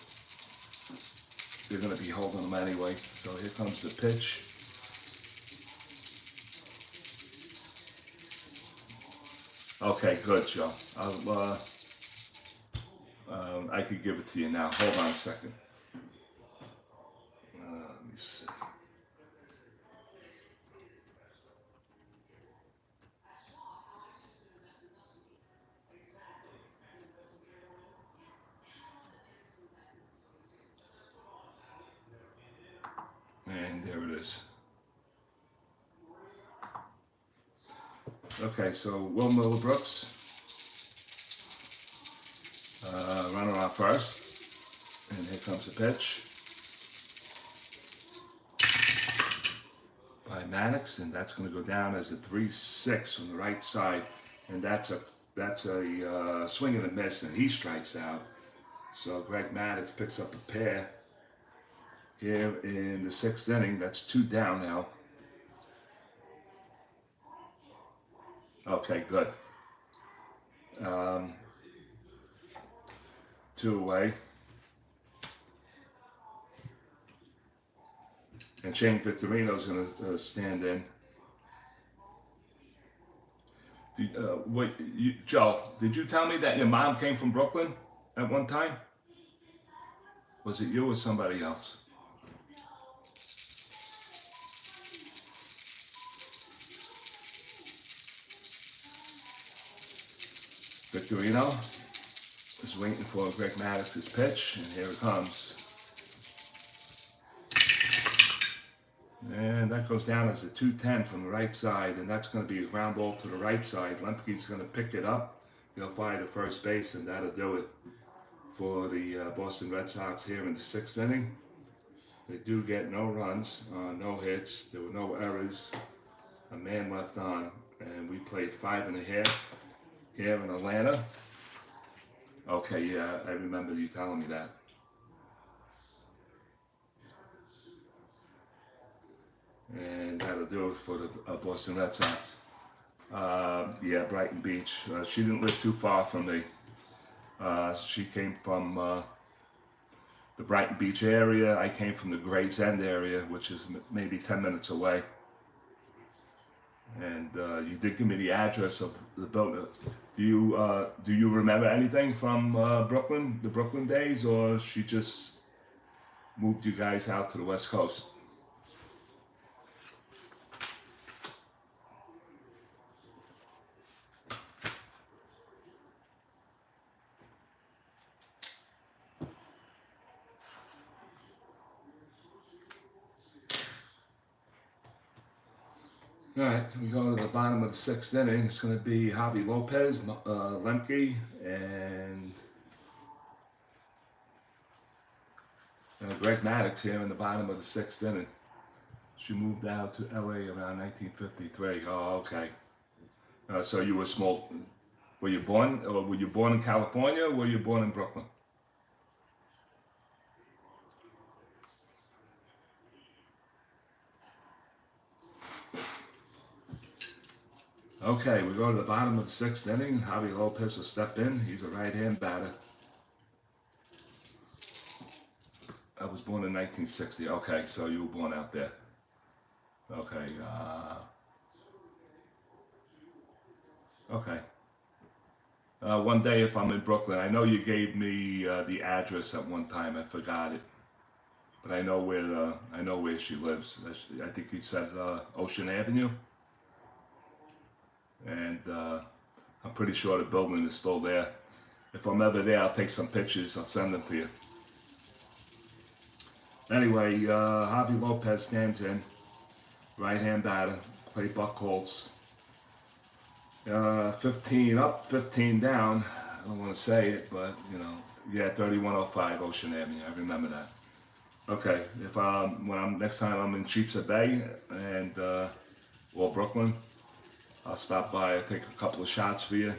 They're going to be holding them anyway. So here comes the pitch. Okay, good, Joe. I could give it to you now. Hold on a second. Let me see. And there it is. Okay, so Will Middlebrooks, runner on first, and here comes the pitch by Maddux, and that's going to go down as a 3-6 from the right side, and that's a swing and a miss, and he strikes out. So Greg Maddux picks up a pair here in the 6th inning. That's 2 down now. Okay, good. 2 away. And Shane Victorino's going to stand in. Wait, Joe, did you tell me that your mom came from Brooklyn at one time? Was it you or somebody else? Victorino is waiting for Greg Maddux's pitch, and here it comes. And that goes down as a 2-10 from the right side, and that's going to be a ground ball to the right side. Lemke's going to pick it up. He'll fly to first base, and that'll do it for the Boston Red Sox here in the 6th inning. They do get no runs, no hits. There were no errors. A man left on, and we played 5 1/2 here in Atlanta. Okay, yeah, I remember you telling me that. And that'll do it for the Boston Red Sox. Yeah, Brighton Beach. She didn't live too far from me. She came from the Brighton Beach area. I came from the Gravesend area, which is maybe 10 minutes away. And you did give me the address of the building. Do you remember anything from Brooklyn, the Brooklyn days, or she just moved you guys out to the West Coast? All right, we go to the bottom of the 6th inning. It's going to be Javi Lopez, Lemke, and Greg Maddux here in the bottom of the 6th inning. She moved out to LA around 1953. Oh, okay. So you were small. Were you born in California, or were you born in Brooklyn? Okay, we go to the bottom of the 6th inning. Javi Lopez will step in. He's a right-hand batter. I was born in 1960. Okay, so you were born out there. Okay. Okay. One day, if I'm in Brooklyn, I know you gave me the address at one time. I forgot it, but I know where she lives. I think you said Ocean Avenue. And I'm pretty sure the building is still there. If I'm ever there, I'll take some pictures. I'll send them to you. Anyway, Javi Lopez stands in, right-hand batter, play Buchholz. 15 up, 15 down. I don't want to say it, but you know, yeah, 3105 Ocean Avenue. I remember that. Okay, if next time I'm in Sheepshead Bay and or Brooklyn, I'll stop by and take a couple of shots for you,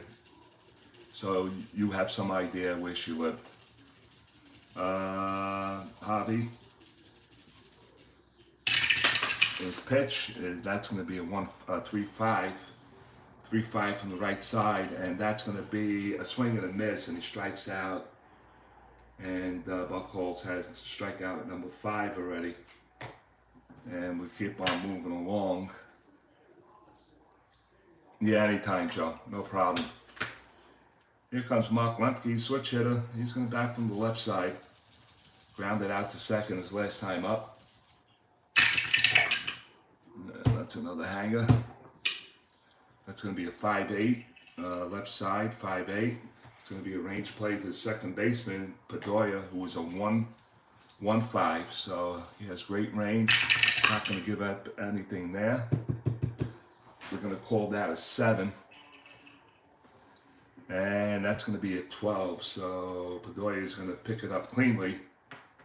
so you have some idea where she lived. Javi, his pitch, that's going to be a 3-5 from the right side, and that's going to be a swing and a miss, and he strikes out. And Buchholz has strikeout at number 5 already, and we keep on moving along. Yeah, anytime, Joe. No problem. Here comes Mark Lemke, switch hitter. He's going to bat from the left side. Grounded out to second his last time up. That's another hanger. That's going to be a 5-8. Left side, 5-8. It's going to be a range play to the second baseman, Pedroia, who was a 1-5. So he has great range. Not going to give up anything there. We're going to call that a 7. And that's going to be a 12. So Pedroia is going to pick it up cleanly.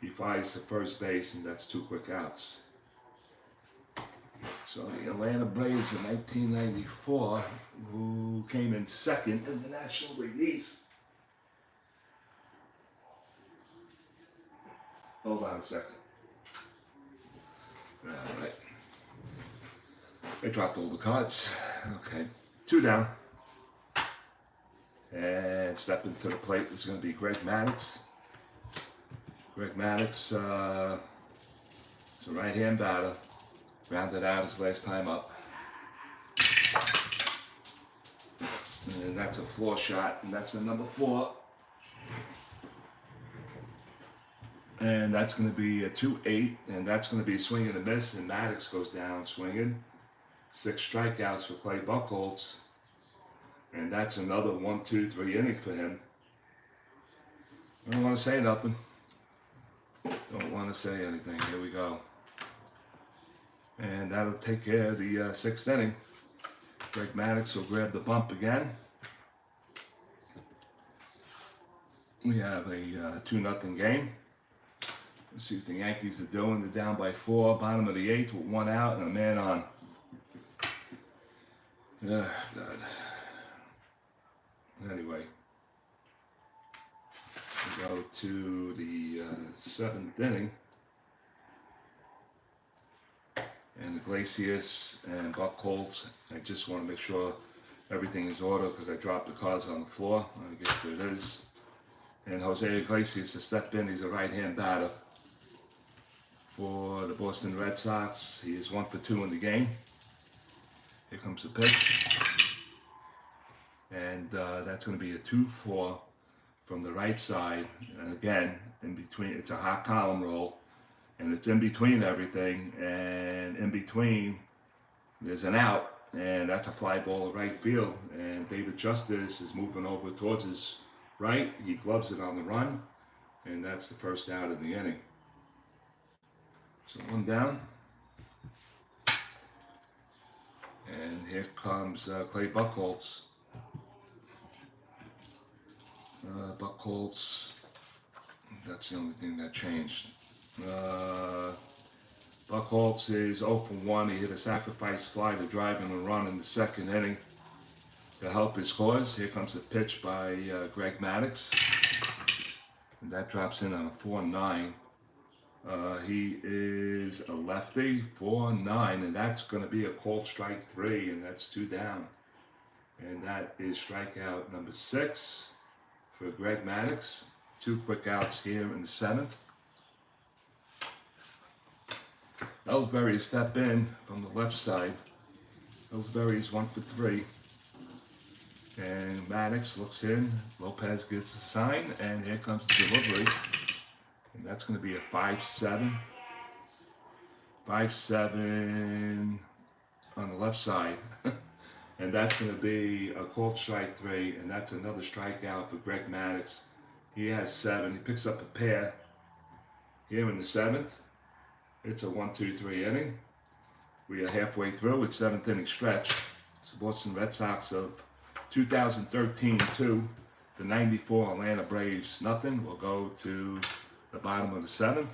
He flies to first base, and that's 2 quick outs. So the Atlanta Braves in 1994, who came in second in the National League East. Hold on a second. All right. I dropped all the cards. Okay. 2 down. And stepping to the plate is going to be Greg Maddux. Greg Maddux is It's a right-hand batter. Grounded out his last time up. And that's a floor shot, and that's the number 4. And that's going to be a 2-8, and that's going to be a swing and a miss, and Maddux goes down swinging. 6 strikeouts for Clay Buchholz. And that's another 1, 2, 3 inning for him. I don't want to say nothing. Don't want to say anything. Here we go. And that'll take care of the 6th inning. Greg Maddux will grab the bump again. We have a 2-0 game. Let's see what the Yankees are doing. They're down by 4, bottom of the 8th with 1 out and a man on. God. Anyway, we go to the 7th inning. And Iglesias and Buchholz. I just want to make sure everything is ordered because I dropped the cards on the floor. I guess there it is. And Jose Iglesias has stepped in. He's a right-hand batter for the Boston Red Sox. He is 1 for 2 in the game. Here comes the pitch. And that's going to be a 2-4 from the right side. And again, in between, it's a hot column roll. And it's in between everything, and in between there's an out, and that's a fly ball to right field, and David Justice is moving over towards his right. He gloves it on the run, and that's the first out of the inning. So 1 down, and here comes Clay Buchholz. Buchholz, that's the only thing that changed. Buchholz is 0 for 1. He hit a sacrifice fly to drive in a run in the 2nd inning to help his cause. Here comes the pitch by Greg Maddux. And that drops in on a 4-9. He is a lefty, 4-9, and that's going to be a called strike 3, and that's 2 down. And that is strikeout number 6 for Greg Maddux. 2 quick outs here in the 7th. Ellsbury step in from the left side. Ellsbury is 1 for 3. And Maddux looks in. Lopez gets a sign, and here comes the delivery. And that's going to be a 5-7. 5-7 on the left side. And that's going to be a called strike 3, and that's another strikeout for Greg Maddux. He has 7. He picks up a pair here in the 7th. It's a 1, 2, 3 inning. We are halfway through. It's 7th inning stretch. It's the Boston Red Sox of 2013-2. The 94 Atlanta Braves, nothing. We'll go to the bottom of the 7th.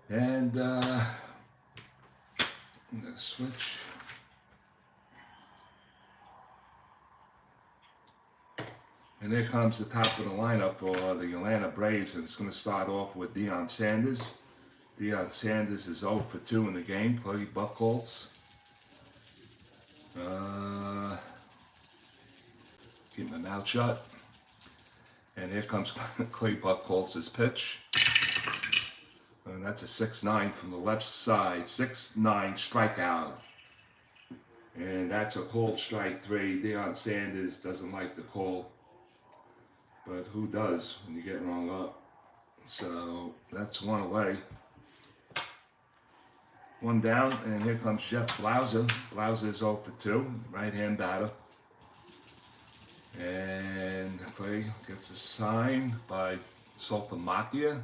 And I'm going to switch. And there comes the top of the lineup for the Atlanta Braves, and it's going to start off with Deion Sanders. Deion Sanders is 0 for 2 in the game. Clay Buchholz. Keep my mouth shut. And here comes Clay Buchholz's pitch. And that's a 6-9 from the left side. 6-9 strikeout. And that's a called strike 3. Deion Sanders doesn't like the call. But who does when you get rung up? So that's 1 away. 1 down, and here comes Jeff Blauser. Blauser is 0 for 2, right-hand batter. And Clay gets a sign by Saltalamacchia.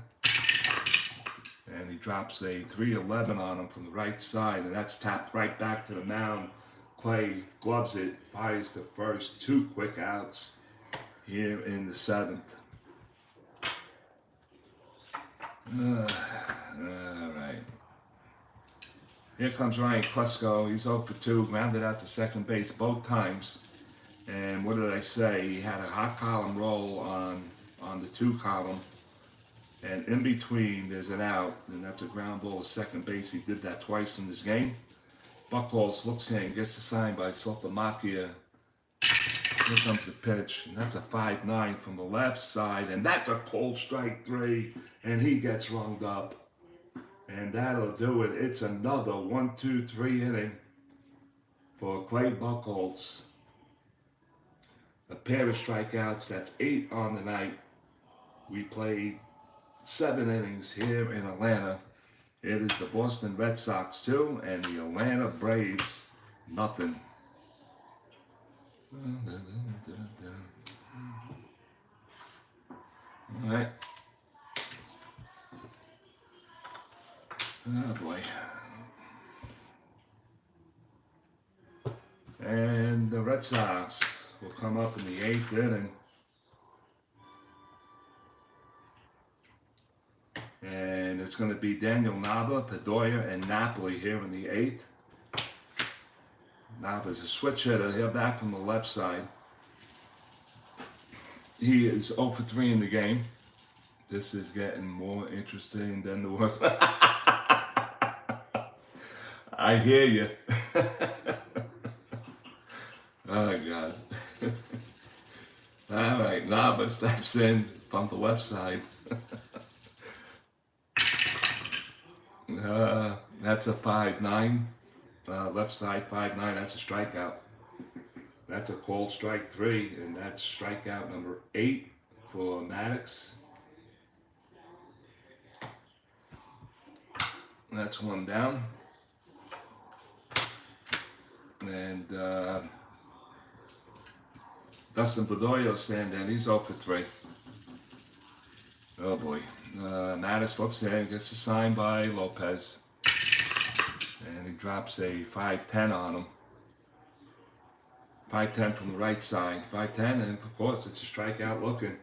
And he drops a 3-11 on him from the right side, and that's tapped right back to the mound. Clay gloves it, fires the first 2 quick outs here in the 7th. All right. Here comes Ryan Klesko. He's 0 for 2, grounded out to second base both times. And what did I say? He had a hot column roll on the 2 column. And in between, there's an out, and that's a ground ball to second base. He did that twice in this game. Buchholz looks in, gets the sign by Saltalamacchia, Here comes the pitch, and that's a 5-9 from the left side, and that's a cold strike 3, and he gets runged up. And that'll do it. It's another 1-2-3 inning for Clay Buchholz. A pair of strikeouts, that's 8 on the night. We played 7 innings here in Atlanta. It is the Boston Red Sox 2 and the Atlanta Braves nothing. All right. Oh boy. And the Red Sox will come up in the 8th inning. And it's going to be Daniel Nava, Pedroia, and Napoli here in the 8th. Nava's a switch hitter here back from the left side. He is 0 for 3 in the game. This is getting more interesting than the worst. I hear you. Oh, God. All right, Nava steps in from the left side. That's a 5-9. Left side 5-9, that's a strikeout. That's a called strike 3, and that's strikeout number 8 for Maddux. That's 1 down. And Dustin Pedroia stand in, he's 0 for 3. Oh boy. Maddux looks in, gets a sign by Lopez. And he drops a 5-10 on him. 5-10 from the right side. 5-10, and of course it's a strikeout looking.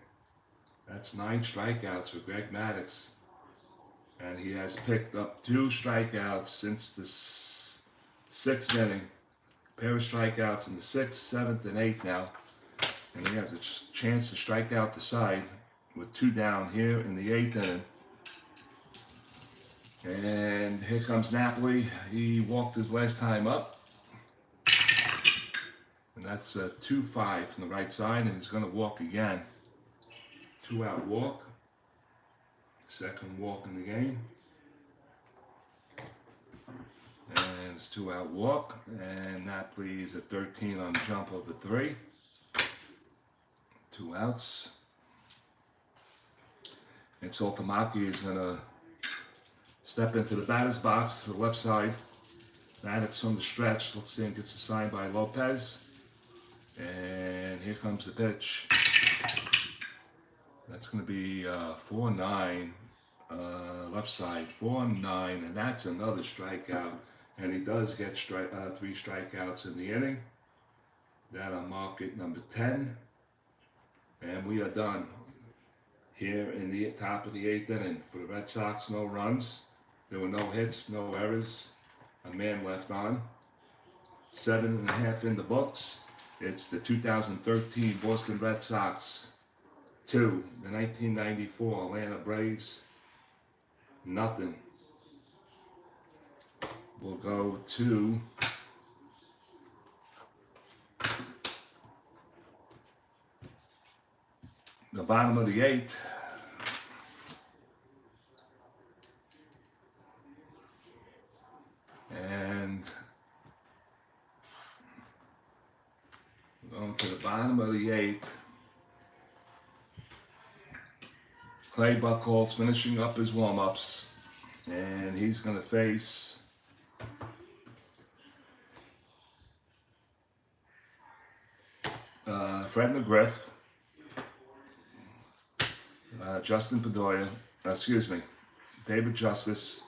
That's 9 strikeouts for Greg Maddux. And he has picked up 2 strikeouts since the 6th inning. A pair of strikeouts in the 6th, 7th, and 8th now. And he has a chance to strike out the side with 2 down here in the 8th inning. And here comes Napoli. He walked his last time up. And that's a 2-5 from the right side, and he's going to walk again. 2-out walk. Second walk in the game. And it's 2-out walk. And Napoli is at 13 on jump over 3. 2 outs. And STRAT-O-MATIC is going to step into the batter's box to the left side. Maddux from the stretch, looks in, gets a sign by Lopez. And here comes the pitch. That's going to be 4-9, left side, 4-9, and that's another strikeout. And he does get 3 strikeouts in the inning. That'll mark it number 10. And we are done. Here in the top of the 8th inning for the Red Sox, no runs. There were no hits, no errors. A man left on. 7.5 in the books. It's the 2013 Boston Red Sox 2, the 1994 Atlanta Braves nothing. We'll go to the bottom of the 8th. And going to the bottom of the 8th. Clay Buchholz finishing up his warm-ups. And he's going to face Fred McGriff, Justin Pedroia, David Justice,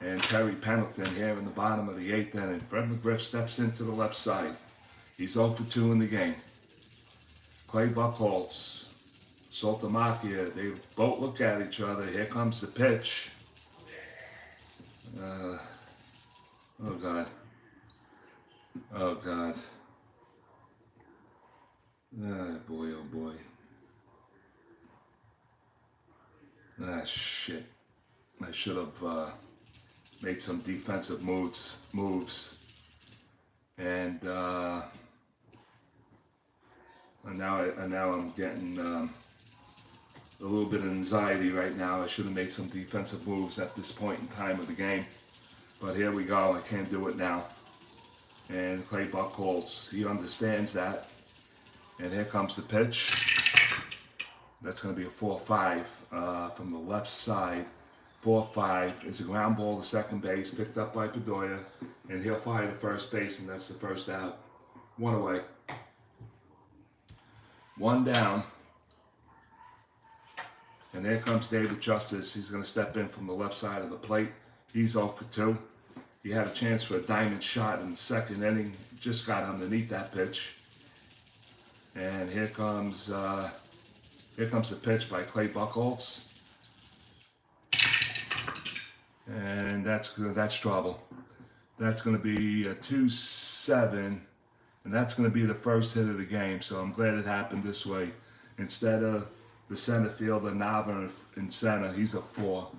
and Terry Pendleton here in the bottom of the 8th inning. Fred McGriff steps into the left side. He's 0 for 2 in the game. Clay Buchholz, STRAT-O-MATIC, they both look at each other. Here comes the pitch. Oh God. Oh God. Ah, boy, oh boy. Ah, shit. I should have made some defensive moves. And And now I'm getting a little bit of anxiety right now. I should have made some defensive moves at this point in time of the game. But here we go. I can't do it now. And Clay Buchholz, he understands that. And here comes the pitch. That's going to be a 4-5 from the left side. 4-5 is a ground ball to second base, picked up by Bedoya, and he'll fire to first base, and that's the first out. One away. One down. And there comes David Justice. He's going to step in from the left side of the plate. He's 0 for 2. He had a chance for a diamond shot in the second inning. Just got underneath that pitch. And here comes the pitch by Clay Buchholz. And that's trouble. That's going to be a 2-7, and that's going to be the first hit of the game. So I'm glad it happened this way. Instead of the center fielder Nava in center, he's a 4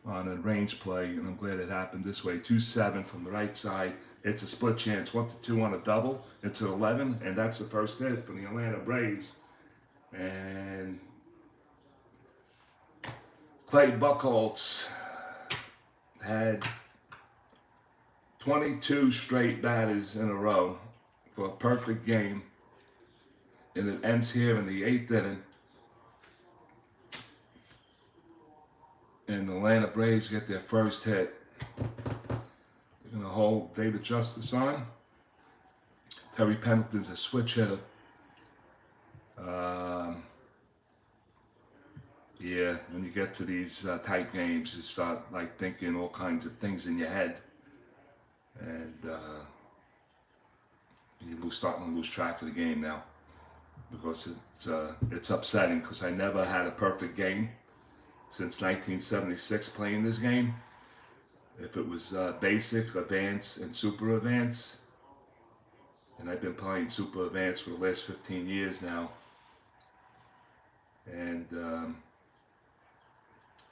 on a range play, and I'm glad it happened this way. 2-7 from the right side. It's a split chance, 1-2 on a double. It's an 11, and that's the first hit for the Atlanta Braves. And Clay Buchholz had 22 straight batters in a row for a perfect game, and it ends here in the 8th inning. And the Atlanta Braves get their first hit. They're going to hold David Justice on. Terry Pendleton's a switch hitter. Yeah, when you get to these type games, you start like thinking all kinds of things in your head, and you starting to lose track of the game now, because it's upsetting, because I never had a perfect game since 1976 playing this game. If it was basic, advanced, and super advanced, and I've been playing super advanced for the last 15 years now, and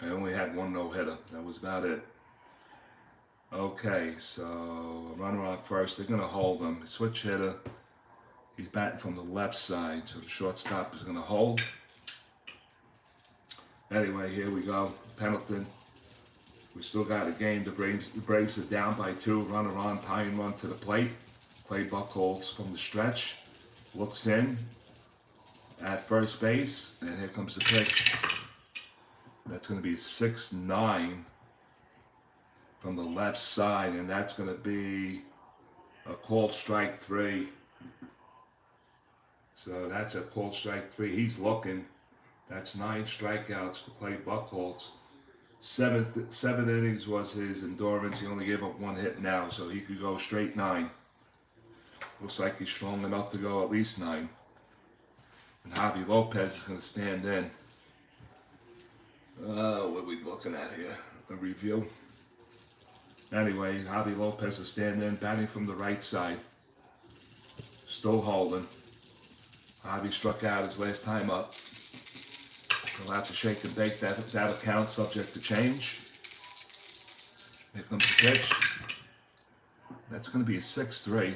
I only had one no-hitter. That was about it. Okay, so a runner on first. They're going to hold him. Switch hitter. He's batting from the left side, so the shortstop is going to hold. Anyway, here we go. Pendleton. We still got a game. The Braves are down by 2. Runner on, tying run to the plate. Clay Buchholz from the stretch. Looks in at first base, and here comes the pitch. That's going to be 6-9 from the left side, and that's going to be a called strike 3. So that's a called strike 3. He's looking. That's 9 strikeouts for Clay Buchholz. 7 innings was his endurance. He only gave up 1 hit now, so he could go straight 9. Looks like he's strong enough to go at least 9. And Javi Lopez is going to stand in. What are we looking at here? A review. Anyway, Javi Lopez is standing in, batting from the right side. Still holding. Javi struck out his last time up. He'll have to shake and bake. That'll count, subject to change. Here comes the pitch. That's going to be a 6-3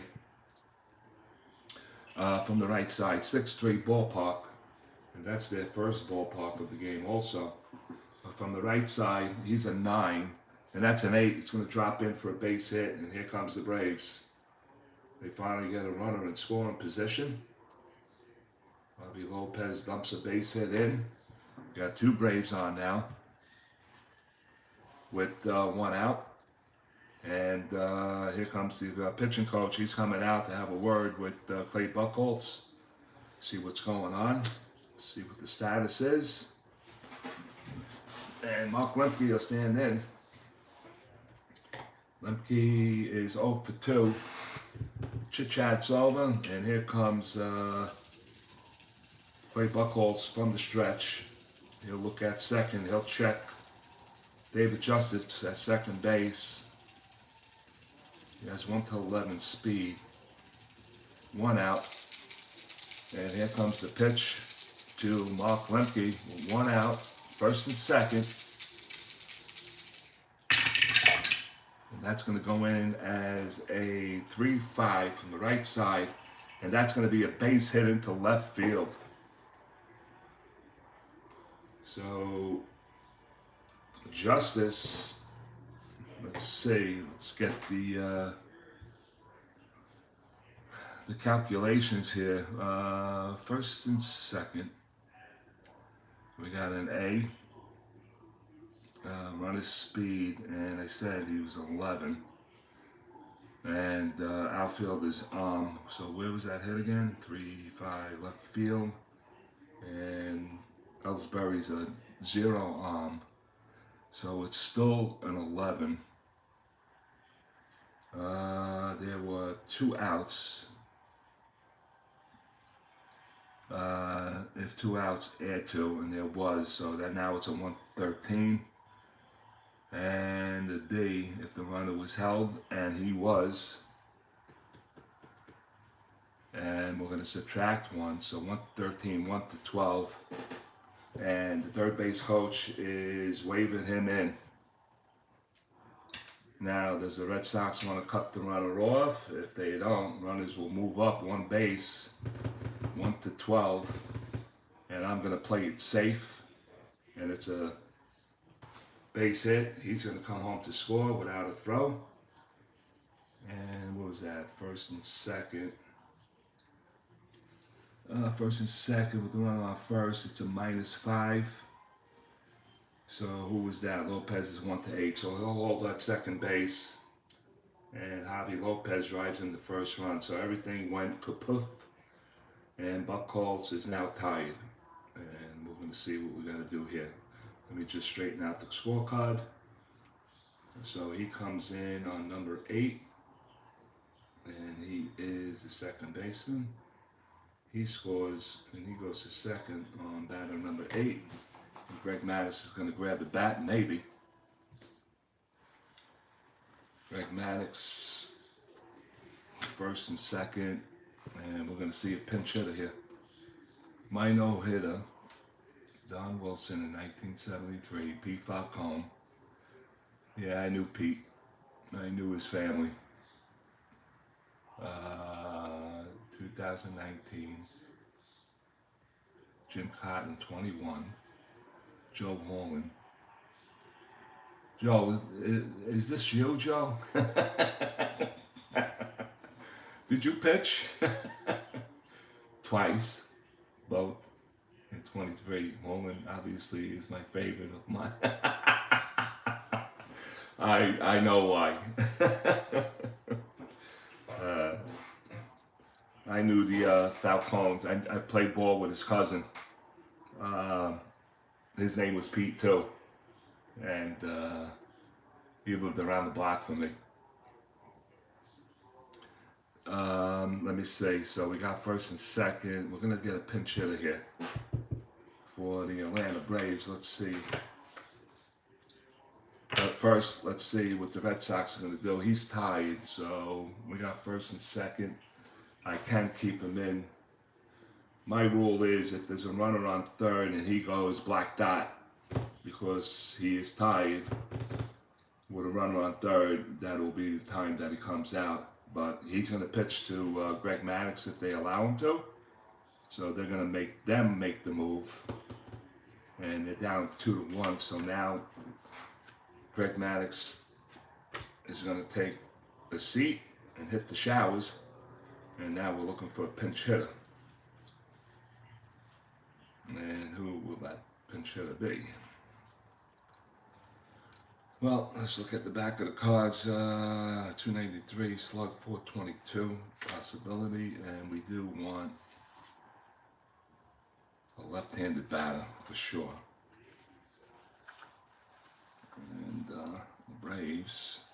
from the right side. 6-3 ballpark. And that's their first ballpark of the game also. From the right side, he's a 9. And that's an 8. It's going to drop in for a base hit. And here comes the Braves. They finally get a runner in scoring position. Javi Lopez dumps a base hit in. Got 2 Braves on now with 1 out. And here comes the pitching coach. He's coming out to have a word with Clay Buchholz. See what's going on. See what the status is. And Mark Lemke will stand in. Lemke is 0 for 2. Chit-chat's over. And here comes Clay Buchholz from the stretch. He'll look at second. He'll check David Justice at second base. He has 1-11 speed. 1 out. And here comes the pitch to Mark Lemke. 1 out. First and second. And that's going to go in as a 3-5 from the right side. and that's going to be a base hit into left field. So Justice, let's see, let's get the calculations here. First and second, we got an A. Runner speed, and I said he was 11. And outfield is so where was that hit again? 3-5 left field. And Ellsbury's a 0 so it's still an 11. There were 2 outs. If 2 outs, add 2, and there was, so that now it's a 113. And the D, if the runner was held, and he was, and we're going to subtract 1, so 113, 1 to 12, and the third base coach is waving him in. Now, does the Red Sox want to cut the runner off? If they don't, runners will move up 1 base, 1 to 12, and I'm going to play it safe, and it's a base hit. He's going to come home to score without a throw. And what was that? First and second. First and second with the runner on first. It's a -5. So who was that? Lopez is 1 to 8. So he'll hold that second base. And Javi Lopez drives in the first run. So everything went kaput. And Buchholz is now tied. And we're going to see what we got to do here. Let me just straighten out the scorecard. So he comes in on number 8, and he is the second baseman. He scores, and he goes to second on batter number 8. And Greg Maddux is going to grab the bat, maybe. Greg Maddux, first and second, and we're going to see a pinch hitter here. My no-hitter. Don Wilson in 1973, Pete Falcone. Yeah, I knew Pete. I knew his family. 2019, Jim Cotton, 21, Joe Holland. Joe, is this you, Joe? Did you pitch? Twice, both. In 23, Holland obviously is my favorite of mine. I know why. I knew the Falcones. I played ball with his cousin. His name was Pete too, and he lived around the block from me. Let me see. So we got first and second. We're gonna get a pinch hitter here for the Atlanta Braves. Let's see. But first, let's see what the Red Sox are going to do. He's tied, so we got first and second. I can keep him in. My rule is if there's a runner on third and he goes black dot because he is tied with a runner on third, that will be the time that he comes out. But he's going to pitch to Greg Maddux if they allow him to. So they're going to make them make the move. And they're down 2-1, so now Greg Maddux is going to take a seat and hit the showers, and now we're looking for a pinch hitter. And who will that pinch hitter be? Well, let's look at the back of the cards. 293, slug 422, possibility, and we do want a left-handed batter for sure. And the Braves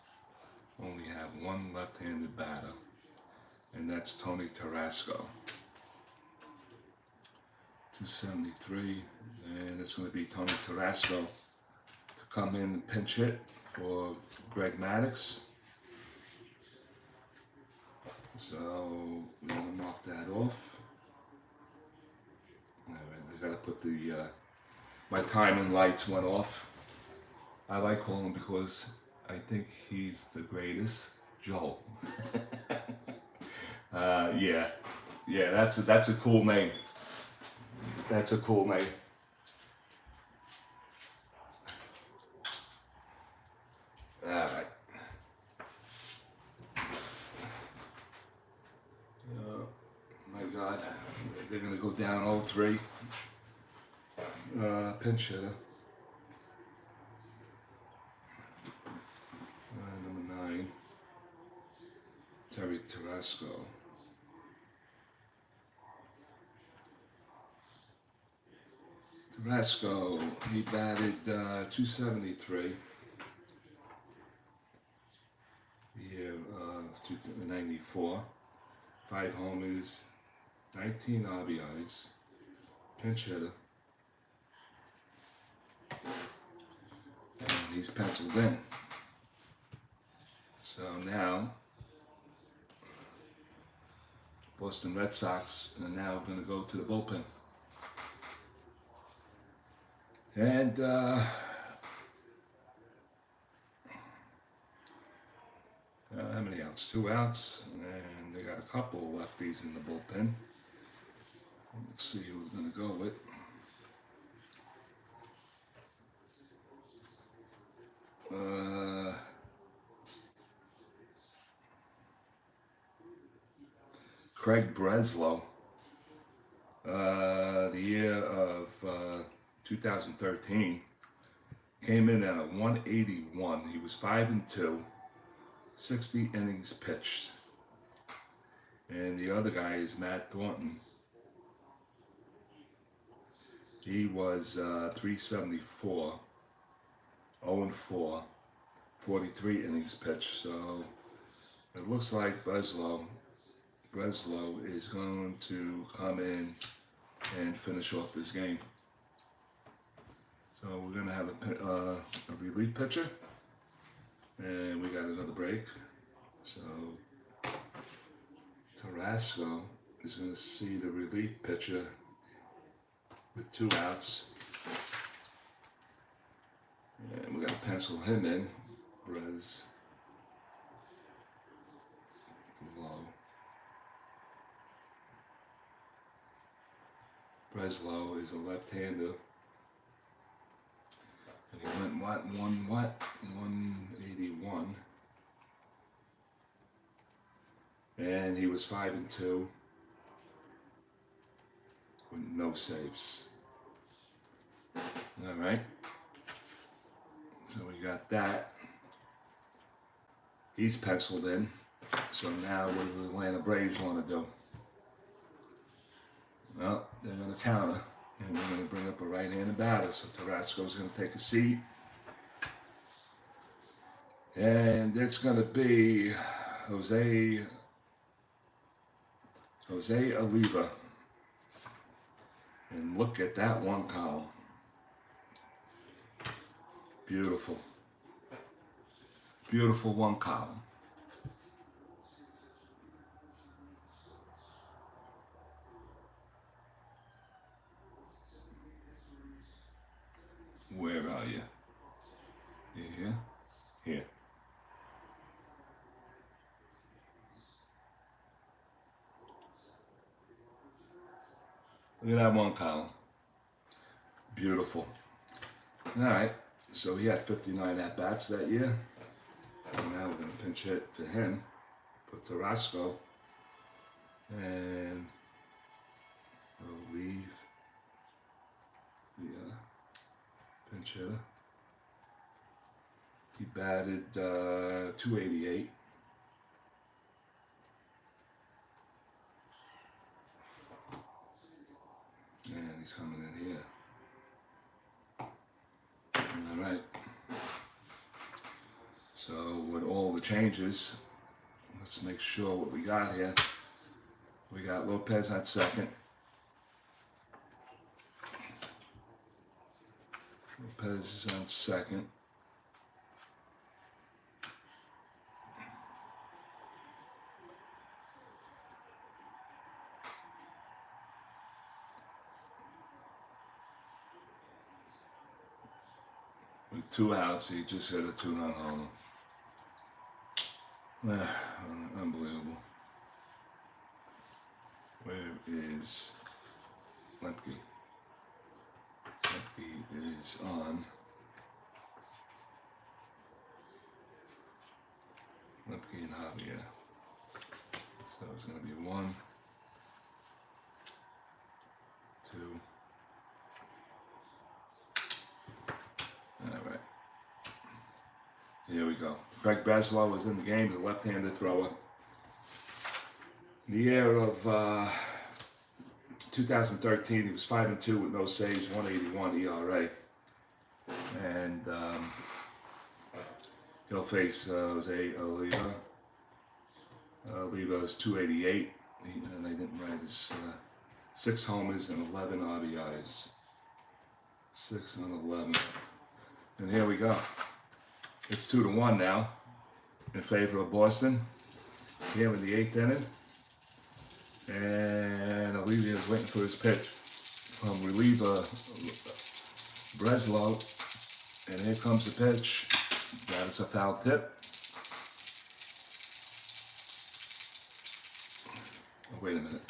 only have one left-handed batter, and that's Tony Tarasco. 273, and it's going to be Tony Tarasco to come in and pinch hit for Greg Maddux. So we're going to mark that off. All right, I got to put the my timing lights went off. I like Holland because I think he's the greatest. Joel. Yeah. Yeah, that's a cool name. That's a cool name. All right. My God, they're gonna go down 0-3. Pinch hitter. Number 9, Terry Tarasco. Tarasco, he batted 273. The year of 94. 5 homers, 19 RBIs. Pinch hitter. And he's penciled in. So now, Boston Red Sox are now going to go to the bullpen. And how many outs? 2 outs. And they got a couple of lefties in the bullpen. Let's see who we're going to go with. Craig Breslow, the year of 2013, came in at a 181. He was 5-2, 60 innings pitched. And the other guy is Matt Thornton. He was 374, 0-4, 43 innings pitched. So it looks like Breslow is going to come in and finish off this game. So we're going to have a relief pitcher, and we got another break. So Tarasco is going to see the relief pitcher with 2 outs, and we're going to pencil him in. Breslow is a left-hander, and he went 181, and he was 5-2 with no saves. All right, so we got that. He's penciled in. So now what do the Atlanta Braves want to do? Well, they're going to counter, and we're going to bring up a right-handed batter. So Tarasco's going to take a seat. And it's going to be Jose Oliva. And look at that one column. Beautiful. Beautiful one column. Where are you? You here? Here. Look at that one column. Beautiful. All right. So he had 59 at-bats that year. And now we're going to pinch hit for him, for Tarasco. And we'll leave the pinch hitter. He batted 288. And he's coming in here. All right. So with all the changes, let's make sure what we got here. We got Lopez at second. Lopez is on second. With 2 outs, he just hit a 2-run homer. Unbelievable. Where is Lemke? Lemke is on. Lemke and Javier. So it's going to be 1, 2. All right. Here we go. Greg Breslow was in the game, the left-handed thrower. In the year of 2013, he was 5-2 with no saves, 181 ERA. And he'll face Jose Oliva. Oliva is 288, and they didn't write his 6 homers and 11 RBIs. 6 on 11. And here we go. It's 2-1 now in favor of Boston here in the 8th inning. And Oliva is waiting for his pitch from reliever Breslow. And here comes the pitch. That is a foul tip. Oh, wait a minute.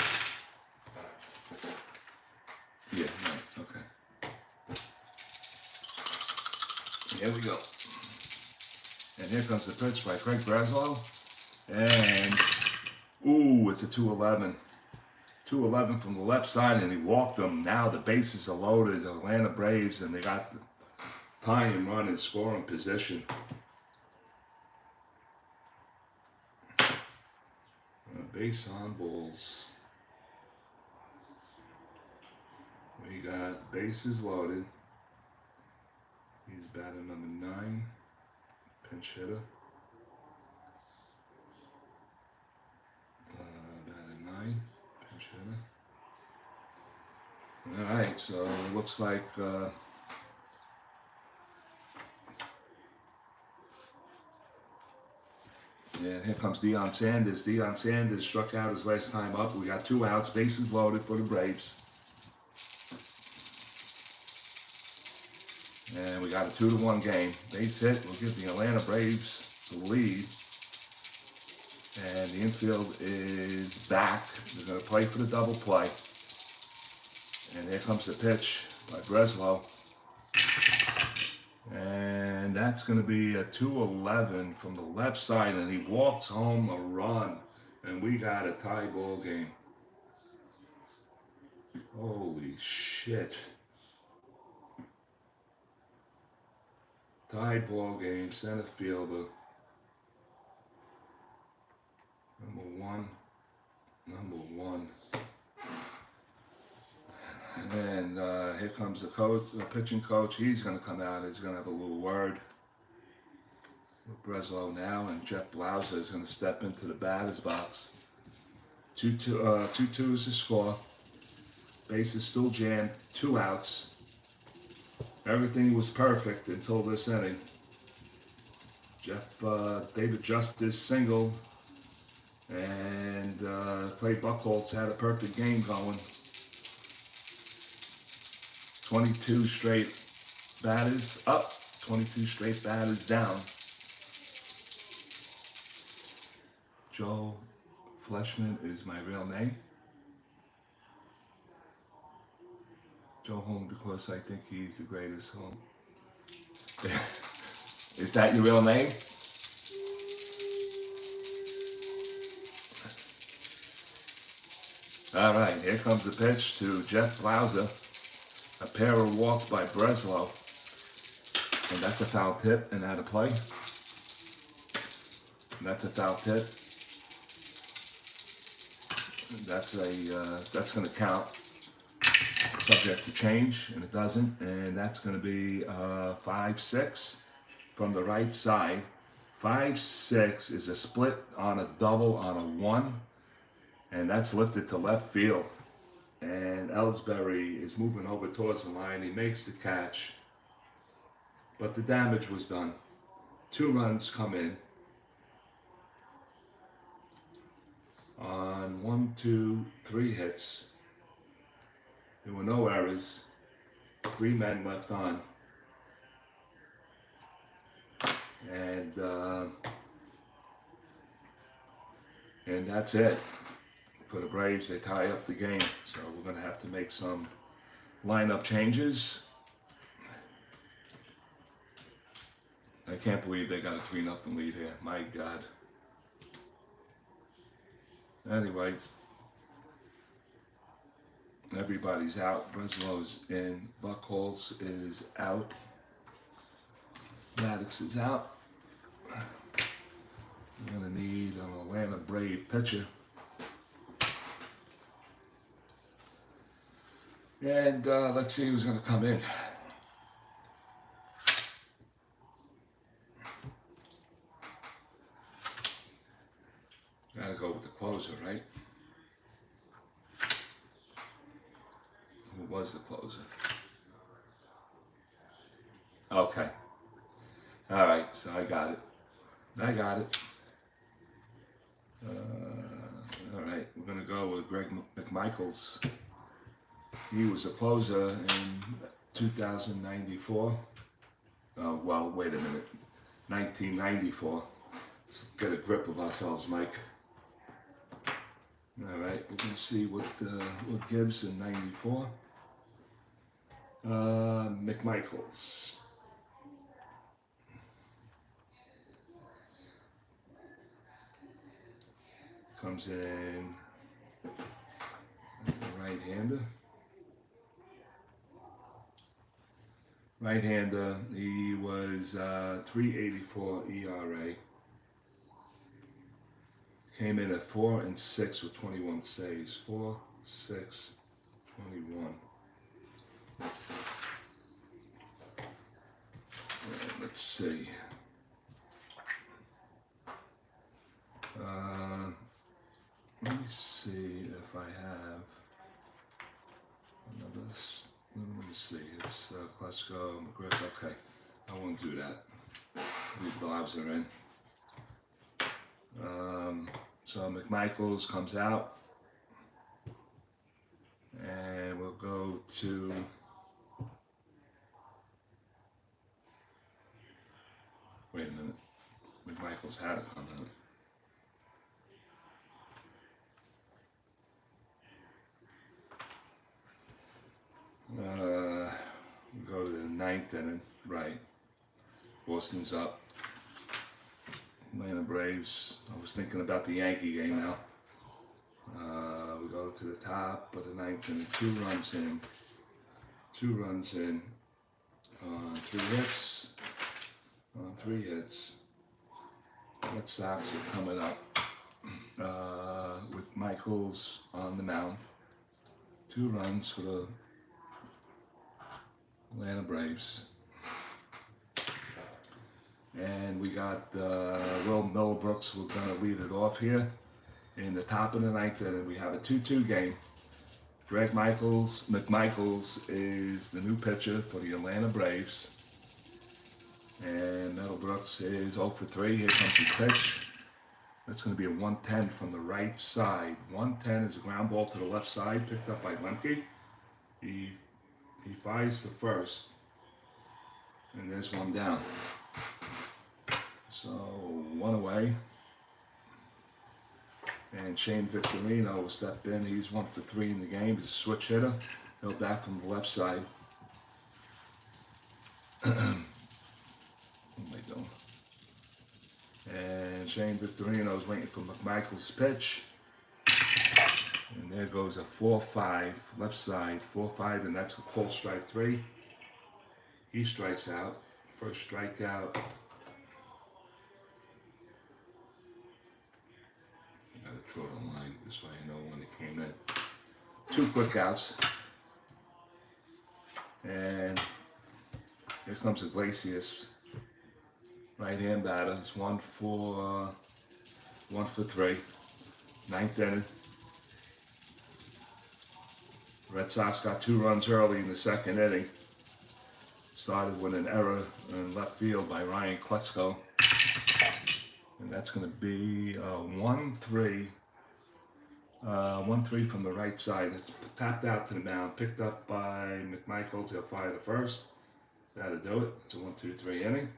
Yeah, right, okay. Here we go. And here comes the pitch by Craig Breslow. And, ooh, it's a 2-11. 2-11 from the left side, and he walked them. Now the bases are loaded. The Atlanta Braves, and they got the tie and run and scoring position. Base on balls. We got bases loaded. He's batter number 9, pinch hitter. Batter 9, pinch hitter. All right, so it looks like and here comes Deion Sanders. Deion Sanders struck out his last time up. We got 2 outs, bases loaded for the Braves. And we got a 2-1 game. Base hit will give the Atlanta Braves the lead. And the infield is back. They're going to play for the double play. And here comes the pitch by Breslow. And that's going to be a 2-11 from the left side, and he walks home a run, and we got a tie ball game. Holy shit. Tie ball game, center fielder. Number one. And here comes the coach, the pitching coach. He's going to come out. He's going to have a little word with Breslow now, and Jeff Blauser is going to step into the batter's box. 2-2 is the score. Base is still jammed. 2 outs. Everything was perfect until this inning. David Justice singled, and Clay Buchholz had a perfect game going. 22 straight batters up, 22 straight batters down. Joe Fleshman is my real name. Joe Home, because I think he's the greatest home. Is that your real name? All right, here comes the pitch to Jeff Blauser. A pair of walks by Breslow, and that's a foul tip and out of play. And that's a foul tip. That's going to count, subject to change, and it doesn't. And that's going to be 5-6 from the right side. 5-6 is a split on a double on a 1, and that's lifted to left field. And Ellsbury is moving over towards the line. He makes the catch, but the damage was done. 2 runs come in on 1, 2, 3 hits. There were no errors. 3 men left on, and that's it. for the Braves, they tie up the game. So we're going to have to make some lineup changes. I can't believe they got a 3-0 lead here. My God. Anyway, everybody's out. Breslow's in. Buchholz is out. Maddux is out. We're going to need an Atlanta Brave pitcher. And let's see who's going to come in. Gotta go with the closer, right? Who was the closer? Okay. All right, so I got it. All right, we're going to go with Greg McMichaels. He was a closer in 2094. Well, wait a minute. 1994. Let's get a grip of ourselves, Mike. All right, we're going to see what Gibbs in 94. McMichaels. Comes in right-hander. Right-hander, he was 3.84 ERA. Came in at 4-6 with 21 saves. 4, 6, 21. Let's see. Let me see if I have another. Let me see. It's Klesko, McGriff. Okay, I won't do that. These gloves are in. So McMichaels comes out, and we'll go to wait a minute. McMichaels had to come out. We'll go to the 9th inning, right? Boston's up. Atlanta Braves. I was thinking about the Yankee game now. We go to the top of the 9th inning, 2 runs in. 2 runs in. 3 hits. 3 hits. Red Sox are coming up with Michaels on the mound. 2 runs for the Atlanta Braves. And we got Will Millbrooks. We're going to lead it off here in the top of the 9th inning. We have a 2-2 game. Greg McMichaels is the new pitcher for the Atlanta Braves. And Millbrooks is 0 for 3. Here comes his pitch. That's going to be a 110 from the right side. 110 is a ground ball to the left side, picked up by Lemke. He fires the first, and there's 1 down. So 1 away. And Shane Victorino will step in. He's 1 for 3 in the game. He's a switch hitter. He'll bat from the left side. What am I doing? And Shane Victorino is waiting for McMichael's pitch. And there goes a 4-5, left side, 4-5, and that's a called strike 3. He strikes out. First strikeout. I gotta draw the line this way I know when it came in. 2 quick outs. And here comes Iglesias. Right-hand batter. It's 1 for 3. 9th inning. Red Sox got 2 runs early in the 2nd inning. Started with an error in left field by Ryan Klesko. And that's going to be 1-3. 1-3 from the right side. It's tapped out to the mound, picked up by McMichaels. He'll fire the first. That'll do it. It's a 1-2-3 inning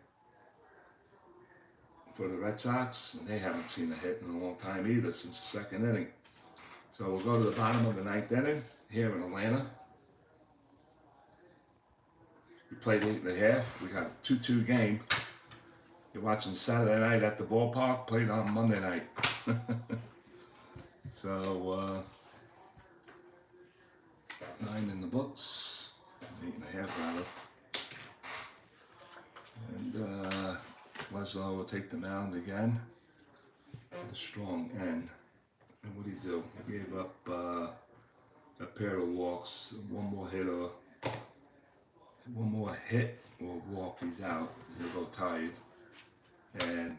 for the Red Sox. And they haven't seen a hit in a long time either, since the 2nd inning. So we'll go to the bottom of the ninth inning here in Atlanta. We played 8.5. We got a 2-2 game. You're watching Saturday night at the ballpark, played on Monday night. So, 9 in the books, 8.5 rather. And Leslie will take the mound again. A strong end. And what did he do? He gave up a pair of walks, one more hit or walk, he's out. He'll go tired. And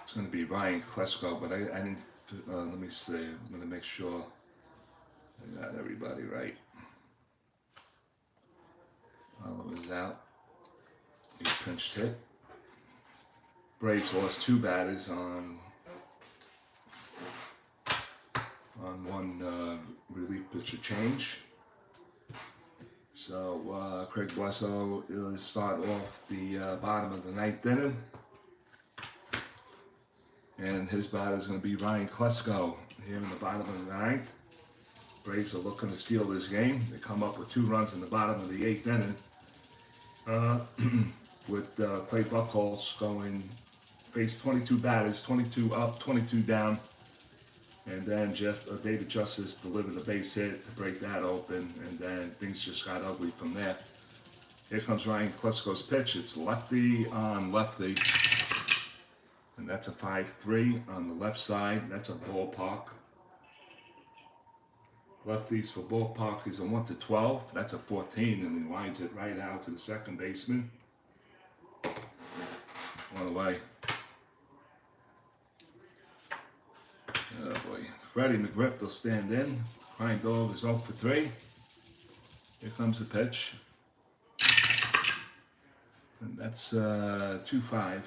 it's going to be Ryan Klesko, but I didn't, let me see, I'm going to make sure I got everybody right. Oliver is out. He pinched hit. Braves lost 2 batters on one relief pitcher change. So Craig Bledsoe will start off the bottom of the ninth inning. And his batter is going to be Ryan Klesko here in the bottom of the ninth. Braves are looking to steal this game. They come up with 2 runs in the bottom of the 8th inning. With Clay Buchholz going, face 22 batters, 22 up, 22 down. And then David Justice delivered a base hit to break that open, and then things just got ugly from there. Here comes Ryan Klesko's pitch. It's lefty on lefty. And that's a 5-3 on the left side. That's a ballpark. Lefties for ballpark is a 1-12. That's a 14, and he lines it right out to the second baseman. All the way. Oh boy. Freddie McGriff will stand in. Crying Dog is 0 for 3. Here comes the pitch. And that's 2-5.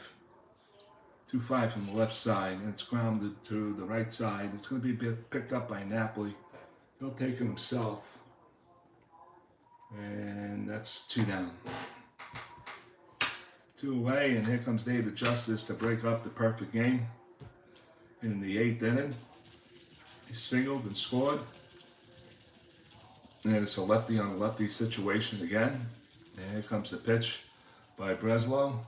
2-5 from the left side, and it's grounded to the right side. It's going to be picked up by Napoli. He'll take it himself. And that's 2 down. 2 away, and here comes David Justice to break up the perfect game. In the 8th inning, he singled and scored. And it's a lefty on a lefty situation again. And here comes the pitch by Breslow.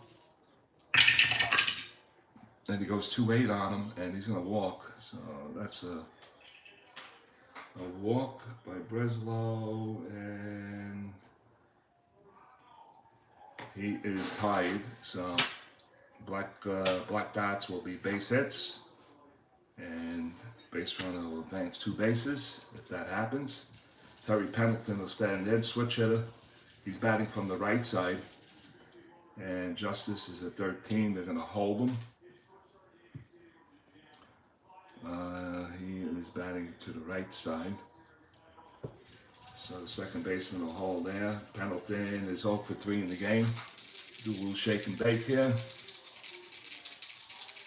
And he goes 2-8 on him, and he's going to walk. So that's a walk by Breslow, and he is tied. So black dots will be base hits. And base runner will advance 2 bases if that happens. Terry Pennington will stand in, switch hitter. He's batting from the right side. And Justice is at 13. They're going to hold him. He is batting to the right side. So the second baseman will hold there. Pendleton is 0 for 3 in the game. Do a little shake and bake here.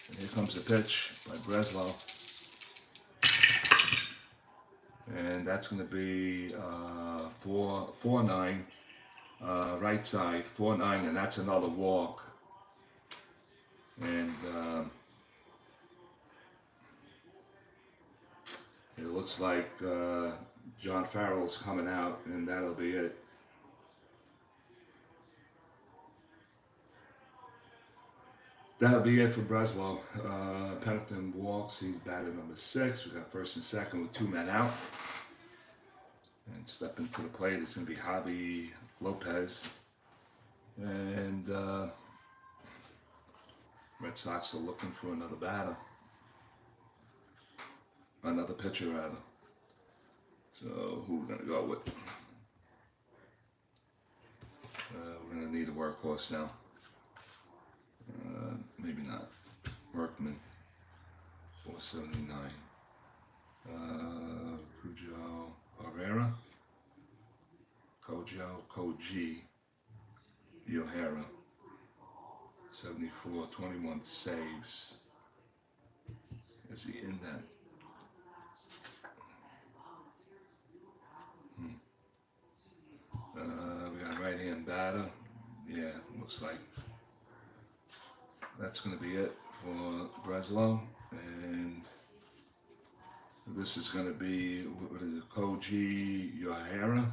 And here comes the pitch by Breslow. And that's going to be 4-9, right side, 4-9, and that's another walk. And it looks like John Farrell's coming out, and that'll be it. That'll be it for Breslow. Pennington walks. He's batted number 6. We got first and second with 2 men out. And stepping to the plate, it's going to be Javi Lopez. And Red Sox are looking for another batter. Another pitcher, rather. So who we're going to go with? We're going to need a workhorse now. Maybe not. Workman, 479. Cujo Herrera. Koji O'Hara. 74, 21 saves. Is he in that? We got a right-hand batter. Yeah, looks like that's going to be it for Breslow. And this is going to be, what is it, Koji Yohara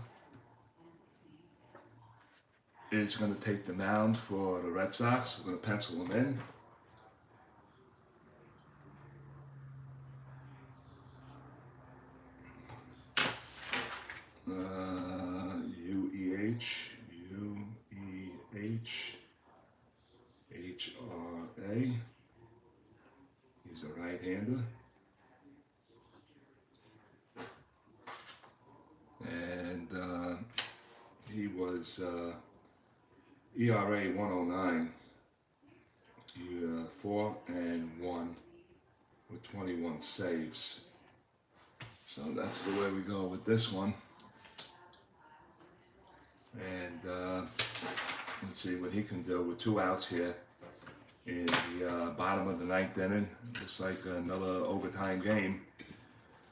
is going to take the mound for the Red Sox. We're going to pencil him in. UEHHRA. He's a right-hander. And he was ERA 109. 4-1 with 21 saves. So that's the way we go with this one. And let's see what he can do with 2 outs here in the bottom of the 9th inning. Looks like another overtime game.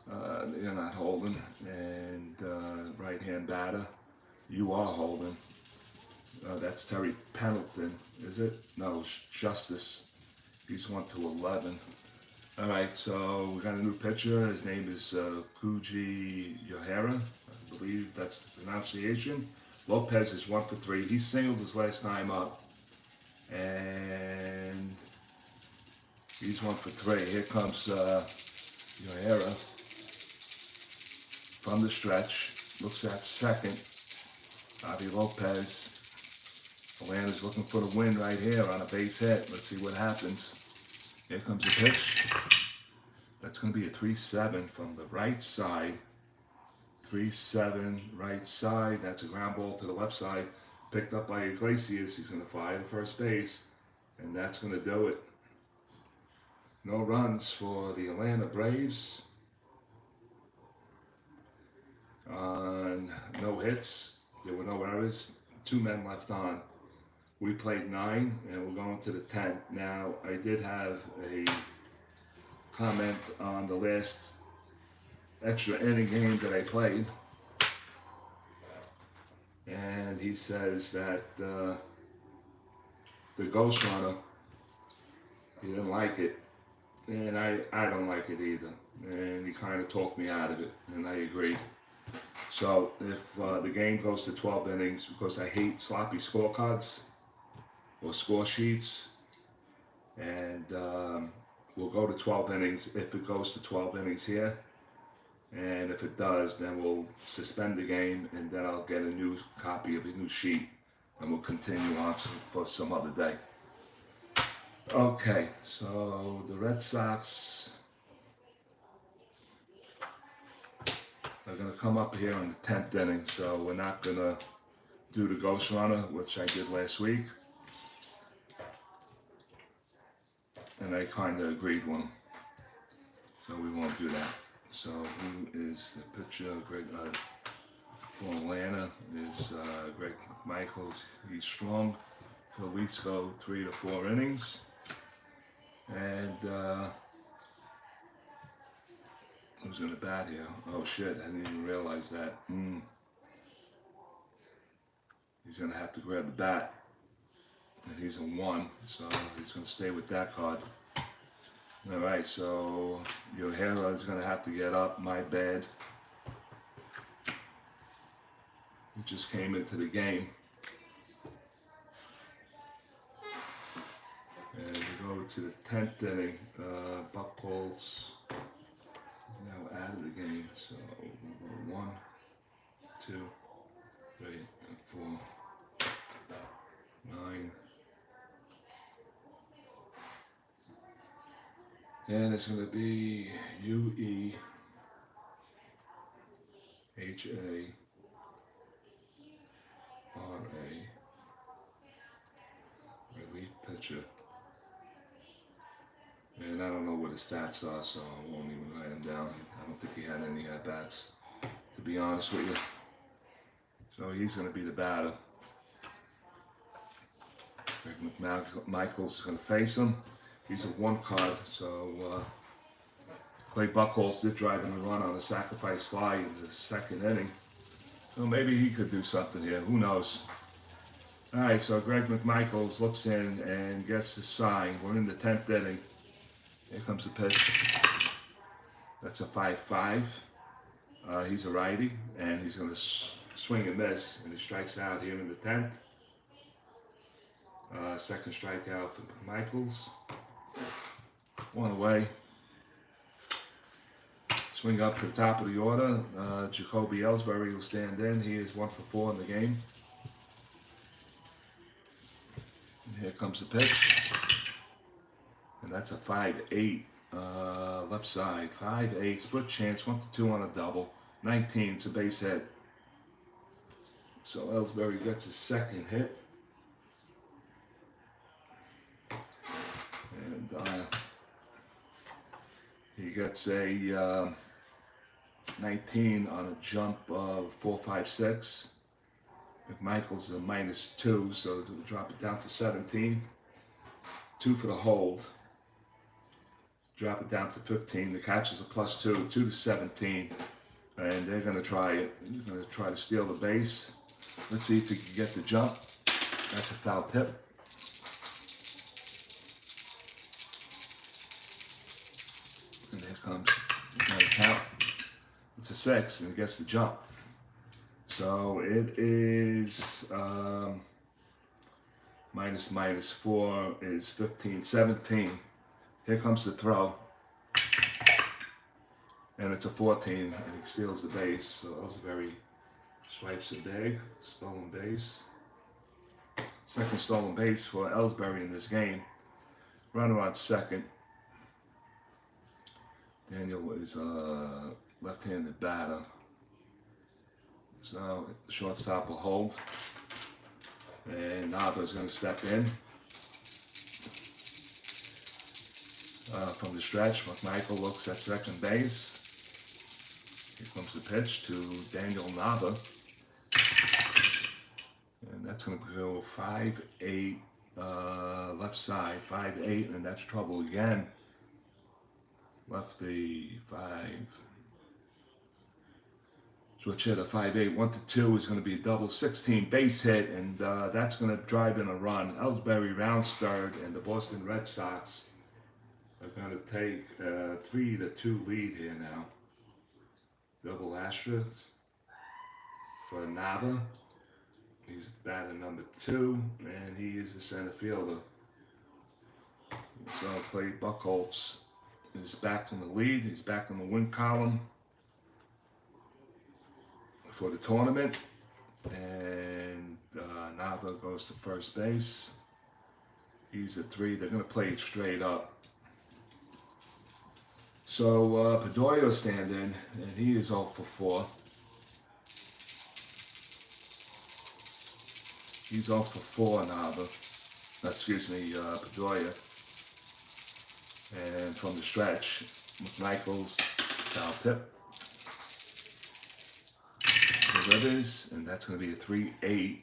You're not holding. And right-hand batter, you are holding. That's Terry Pendleton, is it? No, it's Justice. He's 1-11. All right, so we got a new pitcher. His name is Koji Yohara. I believe that's the pronunciation. Lopez is 1 for 3. He singled his last time up. And he's 1 for 3. Here comes Yohara from the stretch. Looks at second. Avi Lopez. Atlanta's looking for the win right here on a base hit. Let's see what happens. Here comes the pitch. That's going to be a 3-7 from the right side. 3-7 right side. That's a ground ball to the left side. Picked up by Iglesias. He's going to fly to first base. And that's going to do it. No runs for the Atlanta Braves. No hits. There were no errors. 2 men left on. We played 9 and we're going to the 10th. Now, I did have a comment on the last extra inning game that I played. And he says that the Ghost Runner, he didn't like it. And I don't like it either. And he kind of talked me out of it, and I agree. So if the game goes to 12 innings, because I hate sloppy scorecards or score sheets, and we'll go to 12 innings if it goes to 12 innings here. And if it does, then we'll suspend the game, and then I'll get a new copy of a new sheet, and we'll continue on for some other day. Okay, so the Red Sox are going to come up here in the 10th inning, so we're not going to do the Ghost Runner, which I did last week. And I kind of agreed with him, so we won't do that. So who is the pitcher? Greg for Atlanta is Greg McMichaels. He's strong. He'll at least go 3 to 4 innings. And who's going to bat here? Oh shit! I didn't even realize that. He's going to have to grab the bat, and he's a 1, so he's going to stay with that card. All right, so Yohara is going to have to get up. My bad. He just came into the game. And we go to the 10th inning. Buchholz is now out of the game. So we'll go 1, 2, 3, 4, 9. And it's going to be UEHA, relief pitcher. And I don't know what his stats are, so I won't even write him down. I don't think he had any at-bats, to be honest with you. So he's going to be the batter. Greg McMichaels is going to face him. He's a 1 card, so Clay Buchholz did drive in the run on a sacrifice fly in the 2nd inning. So maybe he could do something here, who knows. All right, so Greg McMichaels looks in and gets the sign. We're in the 10th inning. Here comes the pitch. That's a 5-5. He's a righty, and he's going to swing and miss, and he strikes out here in the 10th. Second strikeout for Michaels. One away. Swing up to the top of the order. Jacoby Ellsbury will stand in. He is 1 for 4 in the game. And here comes the pitch. And that's a 5-8. Left side. 5-8. Split chance. 1-2 on a double. 19. It's a base hit. So Ellsbury gets his second hit. And he gets a 19 on a jump of 4.56. McMichael's a -2, so to drop it down to 17. 2 for the hold. Drop it down to 15. The catch is a +2, 2 to 17. And they're going to try it. They're going to try to steal the base. Let's see if he can get the jump. That's a foul tip. And there comes another count. It's a 6, and he gets the jump. So it is -4 is 15, 17. Here comes the throw. And it's a 14, and he steals the base. So Ellsbury swipes a bag, stolen base. Second stolen base for Ellsbury in this game. Runner on second. Daniel is a left-handed batter. So the shortstop will hold. And Nava is going to step in. From the stretch, McMichael looks at second base. Here comes the pitch to Daniel Nava. And that's going to go 5-8 left side, 5-8, and that's trouble again. Lefty 5. Switch hit a 5-8, 1-2 is going to be a double 16 base hit, and that's going to drive in a run. Ellsbury rounds third, and the Boston Red Sox are going to take a 3-2 lead here now. Double asterisks for Nava. He's batter number 2, and he is the center fielder. So Clay Buchholz is back in the lead. He's back in the win column for the tournament. And Nava goes to first base. He's a 3. They're going to play it straight up. So Pedroia stand in, and he is 0 for 4. He's 0 for 4, Nava. Excuse me, Pedroia. And from the stretch, McMichael's foul tip. The Rivers, and that's going to be a 3-8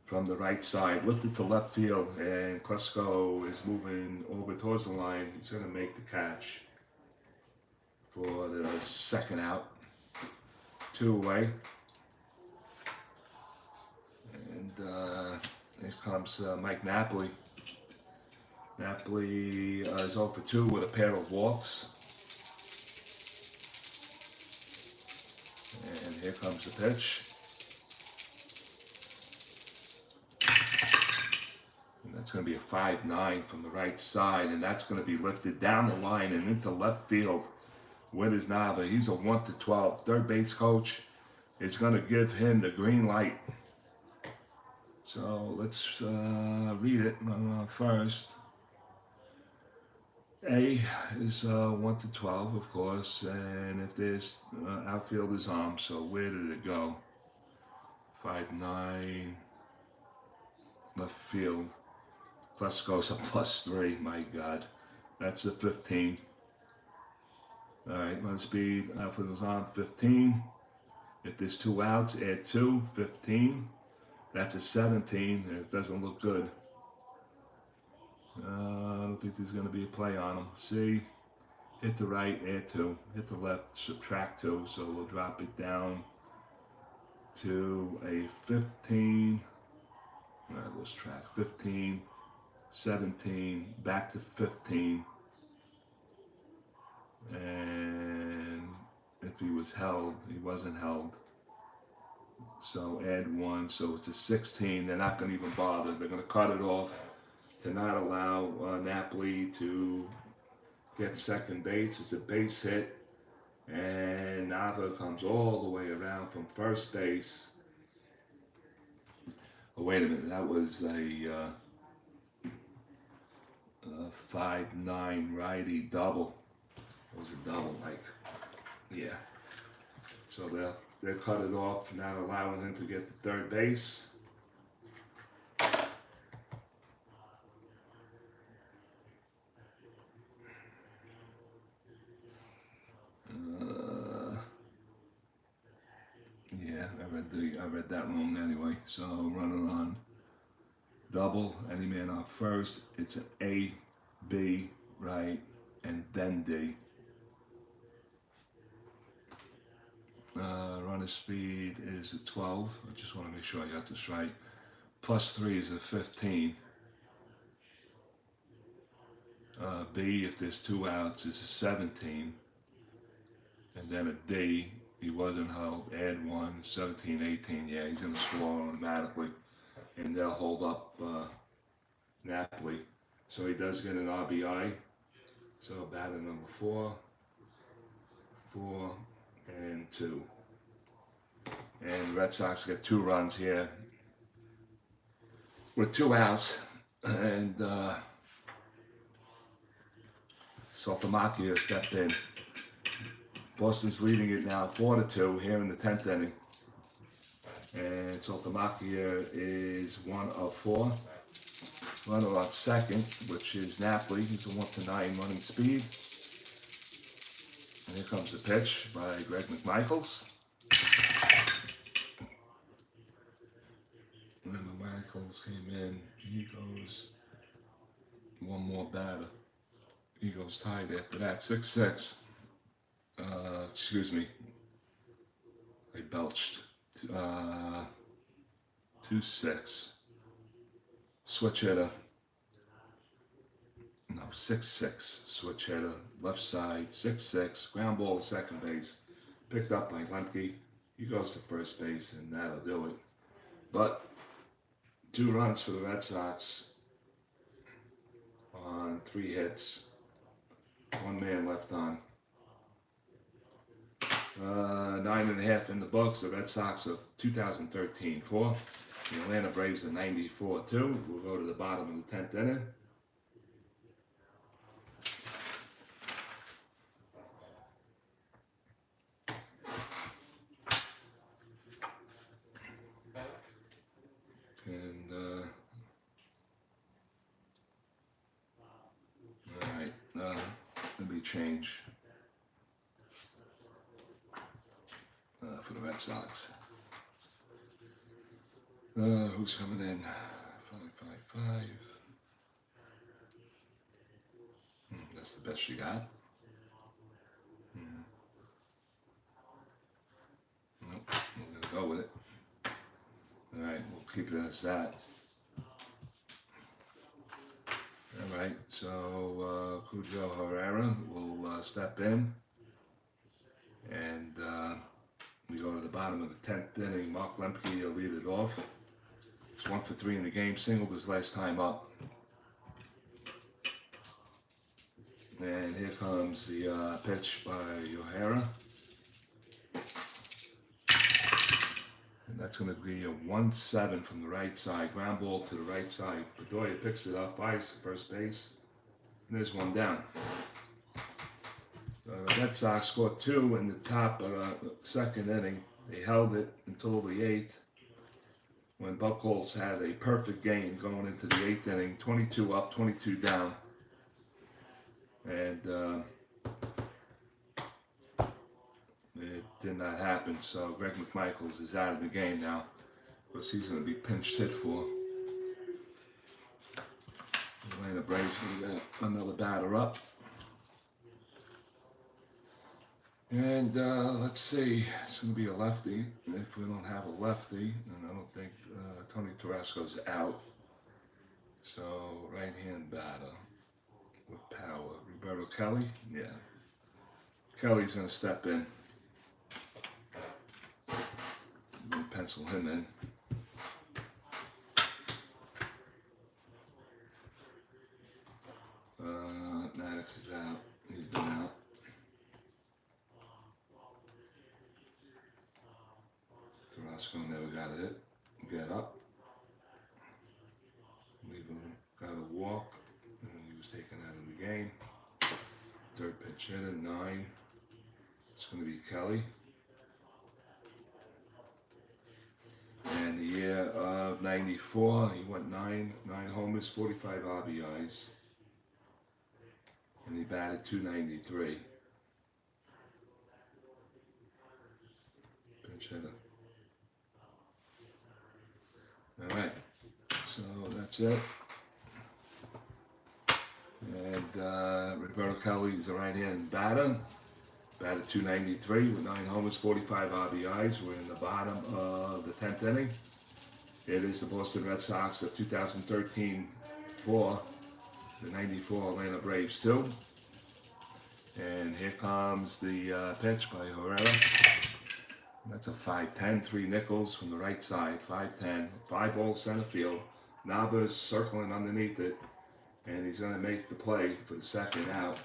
from the right side. Lifted to left field, and Klesko is moving over towards the line. He's going to make the catch for the second out. 2 away. And here comes Mike Napoli. Napoli is 0 for 2 with a pair of walks. And here comes the pitch. And that's going to be a 5-9 from the right side, and that's going to be lifted down the line and into left field. With his Nava, he's a 1-12. Third base coach is going to give him the green light. So let's read it first. A is 1-12, of course, and if there's outfield is armed, so where did it go? 5-9, left field. Plus goes a +3, my God. That's a 15. All right, let speed, outfield is on, 15. If there's 2 outs, add 2, 15. That's a 17, and it doesn't look good. I don't think there's going to be a play on him. See, hit the right, add 2. Hit the left, subtract 2. So we'll drop it down to a 15. All right, let's track 15. 17, back to 15, and if he was held, he wasn't held. So add 1, so it's a 16. They're not going to even bother. They're going to cut it off to not allow Napoli to get second base. It's a base hit, and Nava comes all the way around from first base. Oh, wait a minute, that was a 5-9 righty double. It was a double, like, yeah. So they'll cut it off, not allowing him to get to third base. Yeah, I read that wrong anyway. So running on double, any man on first. It's an A, B, right, and then D. Runner speed is a 12. I just want to make sure I got this right. Plus 3 is a 15. B, if there's 2 outs, is a 17. And then a D, he wasn't held, add 1, 17, 18. Yeah, he's going to score automatically. And they'll hold up Napoli. So he does get an RBI. So batter number 4, 4, and 2. And the Red Sox get 2 runs here with 2 outs. And STRAT-O-MATIC stepped in. Boston's leading it now 4-2 here in the 10th inning. And STRAT-O-MATIC is 1 of 4. Runner on second, which is Napoli. He's a 1-9 running speed. And here comes the pitch by Greg McMichaels. And McMichaels came in. He goes one more batter. He goes tied after that. 6-6. Excuse me. I belched. 2-6. Switch hitter. No, 6-6. Switch hitter. Left side. 6-6. Ground ball to second base. Picked up by Lemke. He goes to first base, and that'll do it. But 2 runs for the Red Sox on 3 hits. 1 man left on. 9.5 in the books. The Red Sox of 2013 4. The Atlanta Braves are 94-2. We'll go to the bottom of the 10th inning. And all right, let me change for the Red Sox. Who's coming in? 5-5-5. That's the best you got. Nope, we're gonna go with it. All right, we'll keep it as that. All right, so Cujo Herrera will step in, and we go to the bottom of the 10th inning. Mark Lemke will lead it off. It's 1 for 3 in the game. Singled his last time up. And here comes the pitch by O'Hara. And that's going to be a 1-7 from the right side. Ground ball to the right side. Bedoya picks it up, fires to first base. And there's 1 down. The Red Sox scored 2 in the top of the 2nd inning. They held it until the 8th, when Buchholz had a perfect game going into the 8th inning. 22 up, 22 down. And it did not happen. So Greg McMichaels is out of the game now, because he's going to be pinched hit for. Atlanta Braves going to get another batter up. And let's see, it's going to be a lefty. If we don't have a lefty, and I don't think Tony Tarasco's out. So right-hand batter with power. Roberto Kelly, yeah. Kelly's gonna step in. I'm gonna pencil him in. Maddux is out. He's been out. Carrasco never got it. Get up. Got a walk, and he was taken out of the game. Third pitch hitter, 9. It's going to be Kelly. And the year of 94, he went 9 homers, 45 RBIs. And he batted .293. Pinch hitter. All right, so that's it. And Roberto Kelly is a right-hand batter. Batted .293 with 9 homers, 45 RBIs. We're in the bottom of the 10th inning. It is the Boston Red Sox of 2013 4, the 94 Atlanta Braves 2. And here comes the pitch by Herrera. That's a 5-10, 3 nickels from the right side, 5-10, 5-ball center field. Nava's circling underneath it, and he's going to make the play for the second out.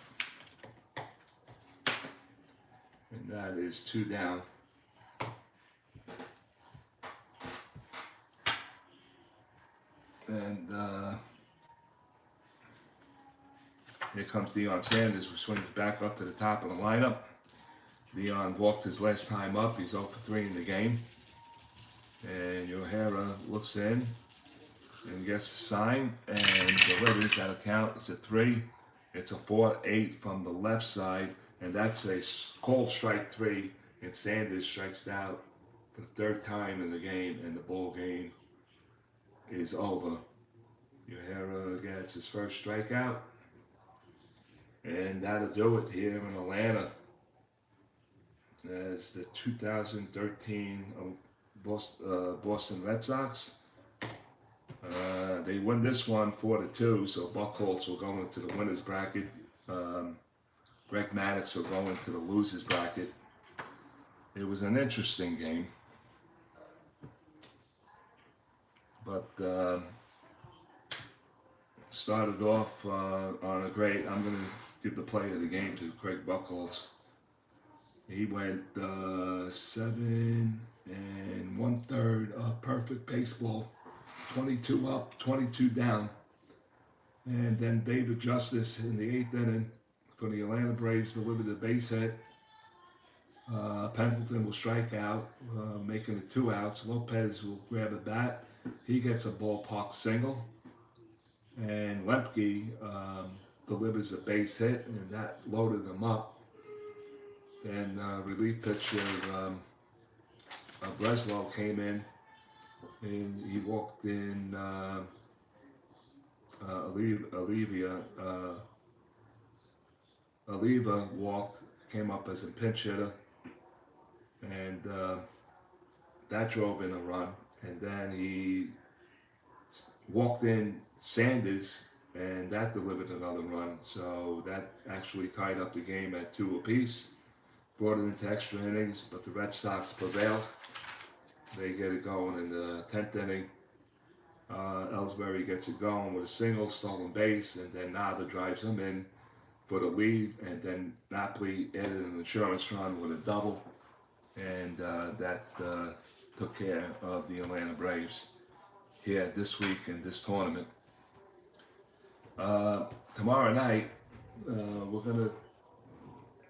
And that is 2 down. And here comes Deion Sanders, who swings back up to the top of the lineup. Deion walked his last time up. He's 0 for 3 in the game. And O'Hara looks in and gets the sign and delivers. That'll count. It's a 3. It's a 4-8 from the left side. And that's a called strike 3. And Sanders strikes out for the 3rd time in the game. And the ball game is over. O'Hara gets his first strikeout. And that'll do it here in Atlanta. As the 2013 Boston Red Sox. They win this one 4-2, so Buchholz will go into the winner's bracket. Greg Maddux will go into the loser's bracket. It was an interesting game, but started off on a great. I'm going to give the play of the game to Craig Buchholz. He went 7 1/3 of perfect baseball, 22 up, 22 down. And then David Justice in the 8th inning for the Atlanta Braves delivered a base hit. Pendleton will strike out, making it 2 outs. Lopez will grab a bat. He gets a ballpark single. And Lemke delivers a base hit, and that loaded him up. Then relief pitcher Breslow came in, and he walked in Oliva walked, came up as a pinch hitter, and that drove in a run. And then he walked in Sanders, and that delivered another run. So that actually tied up the game at 2 apiece. Brought it into extra innings, but the Red Sox prevailed. They get it going in the 10th inning. Ellsbury gets it going with a single, stolen base, and then Nava drives him in for the lead, and then Napoli added an insurance run with a double, and that took care of the Atlanta Braves here this week in this tournament. Tomorrow night,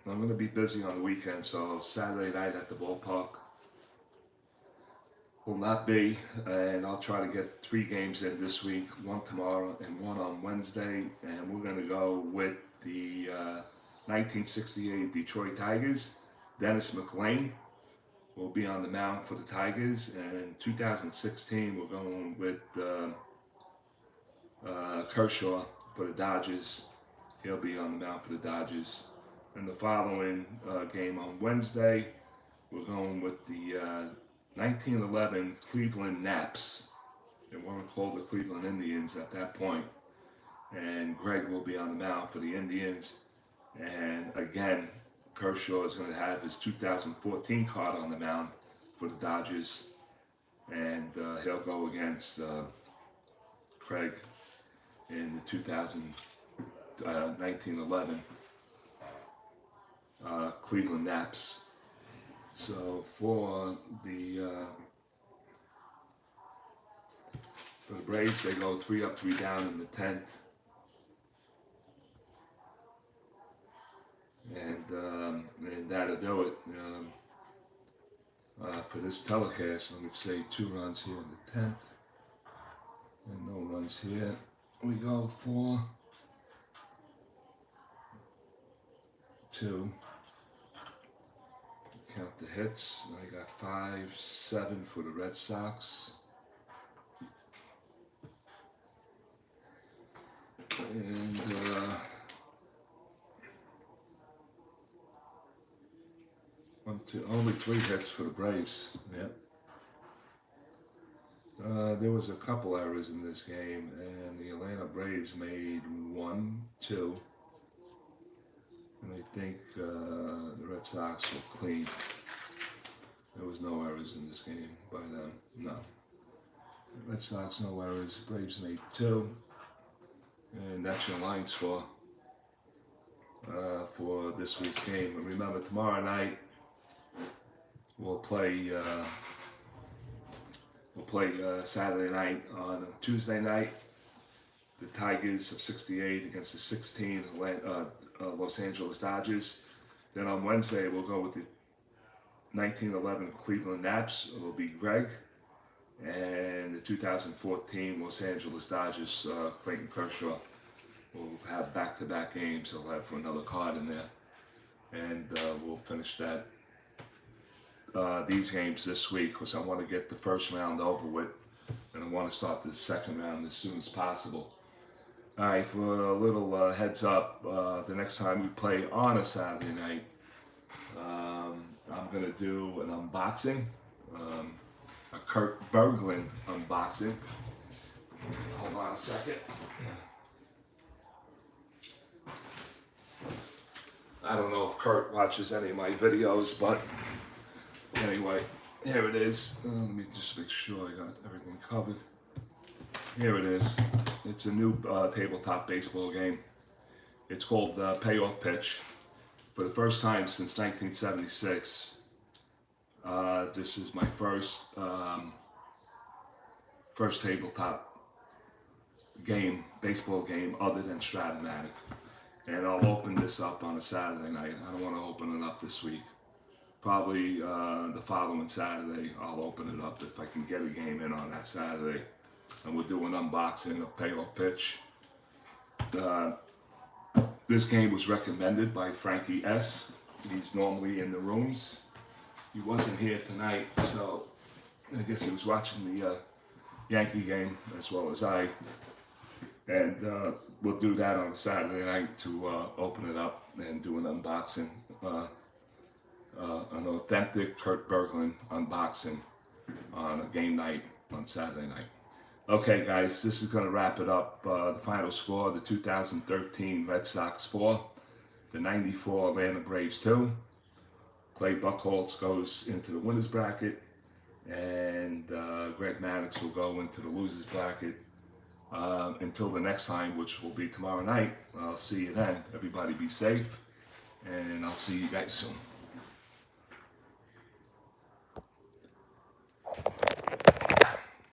I'm gonna be busy on the weekend, so Saturday night at the ballpark will not be, and I'll try to get 3 games in this week, 1 tomorrow and 1 on Wednesday, and we're gonna go with the 1968 Detroit Tigers. Dennis McLain will be on the mound for the Tigers, and in 2016 we're going with Kershaw for the Dodgers. He'll be on the mound for the Dodgers. And the following game on Wednesday, we're going with the 1911 Cleveland Naps. They weren't called the Cleveland Indians at that point. And Greg will be on the mound for the Indians. And again, Kershaw is going to have his 2014 card on the mound for the Dodgers. And he'll go against Craig in the 1911 Cleveland Naps. So for the Braves, they go 3 up, 3 down in the 10th. And that'll do it. For this telecast, let me say 2 runs here in the 10th. And no runs here. We go 4, 2. Count the hits. I got 5, 7 for the Red Sox. And only 3 hits for the Braves. Yep. There was a couple errors in this game, and the Atlanta Braves made 1, 2. And I think the Red Sox were clean. There was no errors in this game by them. No. Red Sox, no errors. Braves made 2. And that's your line score for this week's game. And remember, tomorrow night we'll play Saturday night. On Tuesday night, the Tigers of 68 against the 16 Los Angeles Dodgers. Then on Wednesday, we'll go with the 1911 Cleveland Naps. It will be Greg. And the 2014 Los Angeles Dodgers, Clayton Kershaw, will have back-to-back games. He'll have for another card in there. And we'll finish these games this week, because I want to get the first round over with. And I want to start the second round as soon as possible. All right, for a little heads up, the next time we play on a Saturday night, I'm going to do an unboxing, a Kurt Berglund unboxing. Hold on a second. I don't know if Kurt watches any of my videos, but anyway, here it is. Let me just make sure I got everything covered. Here it is. It's a new tabletop baseball game. It's called Payoff Pitch. For the first time since 1976, this is my first tabletop game, baseball game, other than STRAT-O-MATIC. And I'll open this up on a Saturday night. I don't want to open it up this week. Probably the following Saturday, I'll open it up if I can get a game in on that Saturday. And we'll do an unboxing of Payoff Pitch. This game was recommended by Frankie S. He's normally in the rooms. He wasn't here tonight, so I guess he was watching the Yankee game as well as I. And we'll do that on a Saturday night to open it up and do an unboxing. An authentic Kurt Berglund unboxing on a game night on Saturday night. Okay, guys, this is going to wrap it up. The final score, the 2013 Red Sox 4, the 94 Atlanta Braves 2. Clay Buchholz goes into the winner's bracket, and Greg Maddux will go into the loser's bracket. Until the next time, which will be tomorrow night. I'll see you then. Everybody be safe, and I'll see you guys soon.